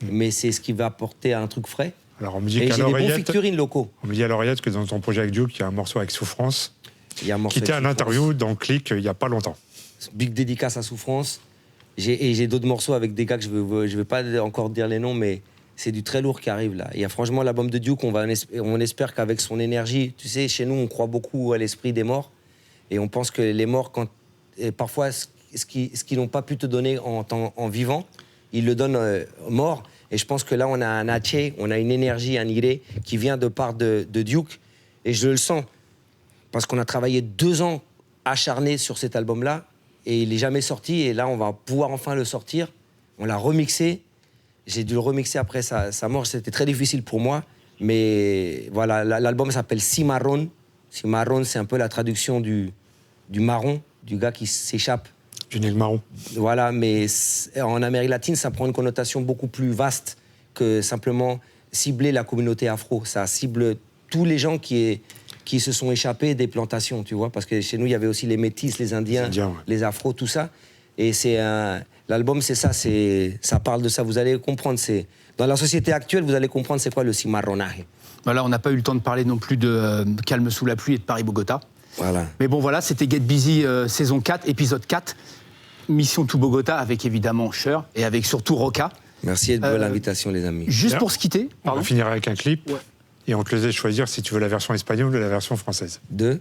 [SPEAKER 3] mais c'est ce qui va apporter un truc frais.
[SPEAKER 2] Alors, on me dit
[SPEAKER 3] Et
[SPEAKER 2] qu'à
[SPEAKER 3] j'ai des bons
[SPEAKER 2] l'oreillette,
[SPEAKER 3] featuring locaux.
[SPEAKER 2] on me dit à l'oreillette que dans ton projet avec Duke, il y a un morceau avec Souffrance,
[SPEAKER 3] Il y a un morceau
[SPEAKER 2] qui était
[SPEAKER 3] avec
[SPEAKER 2] à
[SPEAKER 3] Souffrance.
[SPEAKER 2] l'interview dans Click il n'y a pas longtemps.
[SPEAKER 3] Big dédicace à Souffrance. J'ai d'autres morceaux avec des gars que je vais pas encore dire les noms, mais c'est du très lourd qui arrive là. Il y a franchement l'album de Duke, on espère qu'avec son énergie, tu sais, chez nous, on croit beaucoup à l'esprit des morts. Et on pense que les morts, parfois, ce qu'ils n'ont pas pu te donner en vivant, ils le donnent mort. Et je pense que là, on a un Haché, on a une énergie, un iré qui vient de part de Duke. Et je le sens. Parce qu'on a travaillé 2 ans acharnés sur cet album-là. Et il n'est jamais sorti. Et là, on va pouvoir enfin le sortir. On l'a remixé. J'ai dû le remixer après sa mort. C'était très difficile pour moi. Mais voilà, l'album s'appelle Cimarrón. Cimarrón, c'est un peu la traduction du marron, du gars qui s'échappe.
[SPEAKER 2] Du nez marron.
[SPEAKER 3] Voilà, mais en Amérique latine, ça prend une connotation beaucoup plus vaste que simplement cibler la communauté afro. Ça cible tous les gens qui se sont échappés des plantations, tu vois, parce que chez nous, il y avait aussi les métis, les Indiens, les afros, tout ça. Et l'album, c'est ça, ça parle de ça. Vous allez comprendre, dans la société actuelle, vous allez comprendre c'est quoi le cimarronage.
[SPEAKER 1] Voilà, on n'a pas eu le temps de parler non plus de Calme sous la pluie et de Paris-Bogota.
[SPEAKER 3] Voilà.
[SPEAKER 1] Mais bon, voilà, c'était Get Busy saison 4, épisode 4, Mission to Bogota, avec évidemment Cher et avec surtout Roca.
[SPEAKER 3] Merci de l'invitation, les amis.
[SPEAKER 1] Juste pour se quitter,
[SPEAKER 2] on va finir avec un clip. Ouais. Et on te laissait choisir si tu veux la version espagnole ou la version française.
[SPEAKER 1] De,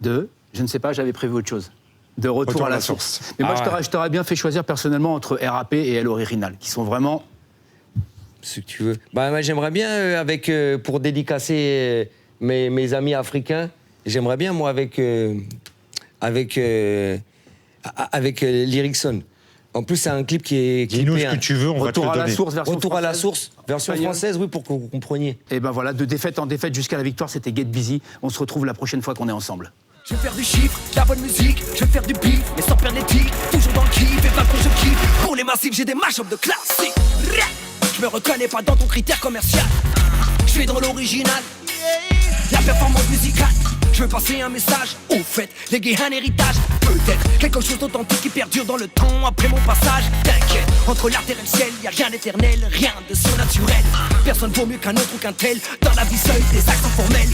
[SPEAKER 1] je ne sais pas, j'avais prévu autre chose. De Retour à la source. Mais moi, je t'aurais bien fait choisir personnellement entre RAP et El Original, qui sont vraiment...
[SPEAKER 3] Ce que tu veux. Bah, moi, j'aimerais bien, pour dédicacer mes amis africains, j'aimerais bien, moi, avec Lyrickson. En plus, c'est un clip qui est...
[SPEAKER 2] Dis-nous ce que tu veux, on va te le donner.
[SPEAKER 3] Retour à la source, version française, oui, pour que vous compreniez.
[SPEAKER 1] Et ben voilà, de défaite en défaite jusqu'à la victoire, c'était Get Busy. On se retrouve la prochaine fois qu'on est ensemble.
[SPEAKER 6] Je vais faire du chiffre, de la bonne musique, je vais faire du beat, mais sans perdre les tics, toujours dans le kiff, et pas quand je kiffe. Pour les massifs, j'ai des mashups de classique. Je me reconnais pas dans ton critère commercial. Je suis dans l'original, la performance musicale. Je veux passer un message, au fait, léguer un héritage. Peut-être quelque chose d'authentique qui perdure dans le temps après mon passage. T'inquiète, entre l'artère et le ciel, y a rien d'éternel, rien de surnaturel. Personne vaut mieux qu'un autre ou qu'un tel. Dans la vie seule, des actes formels.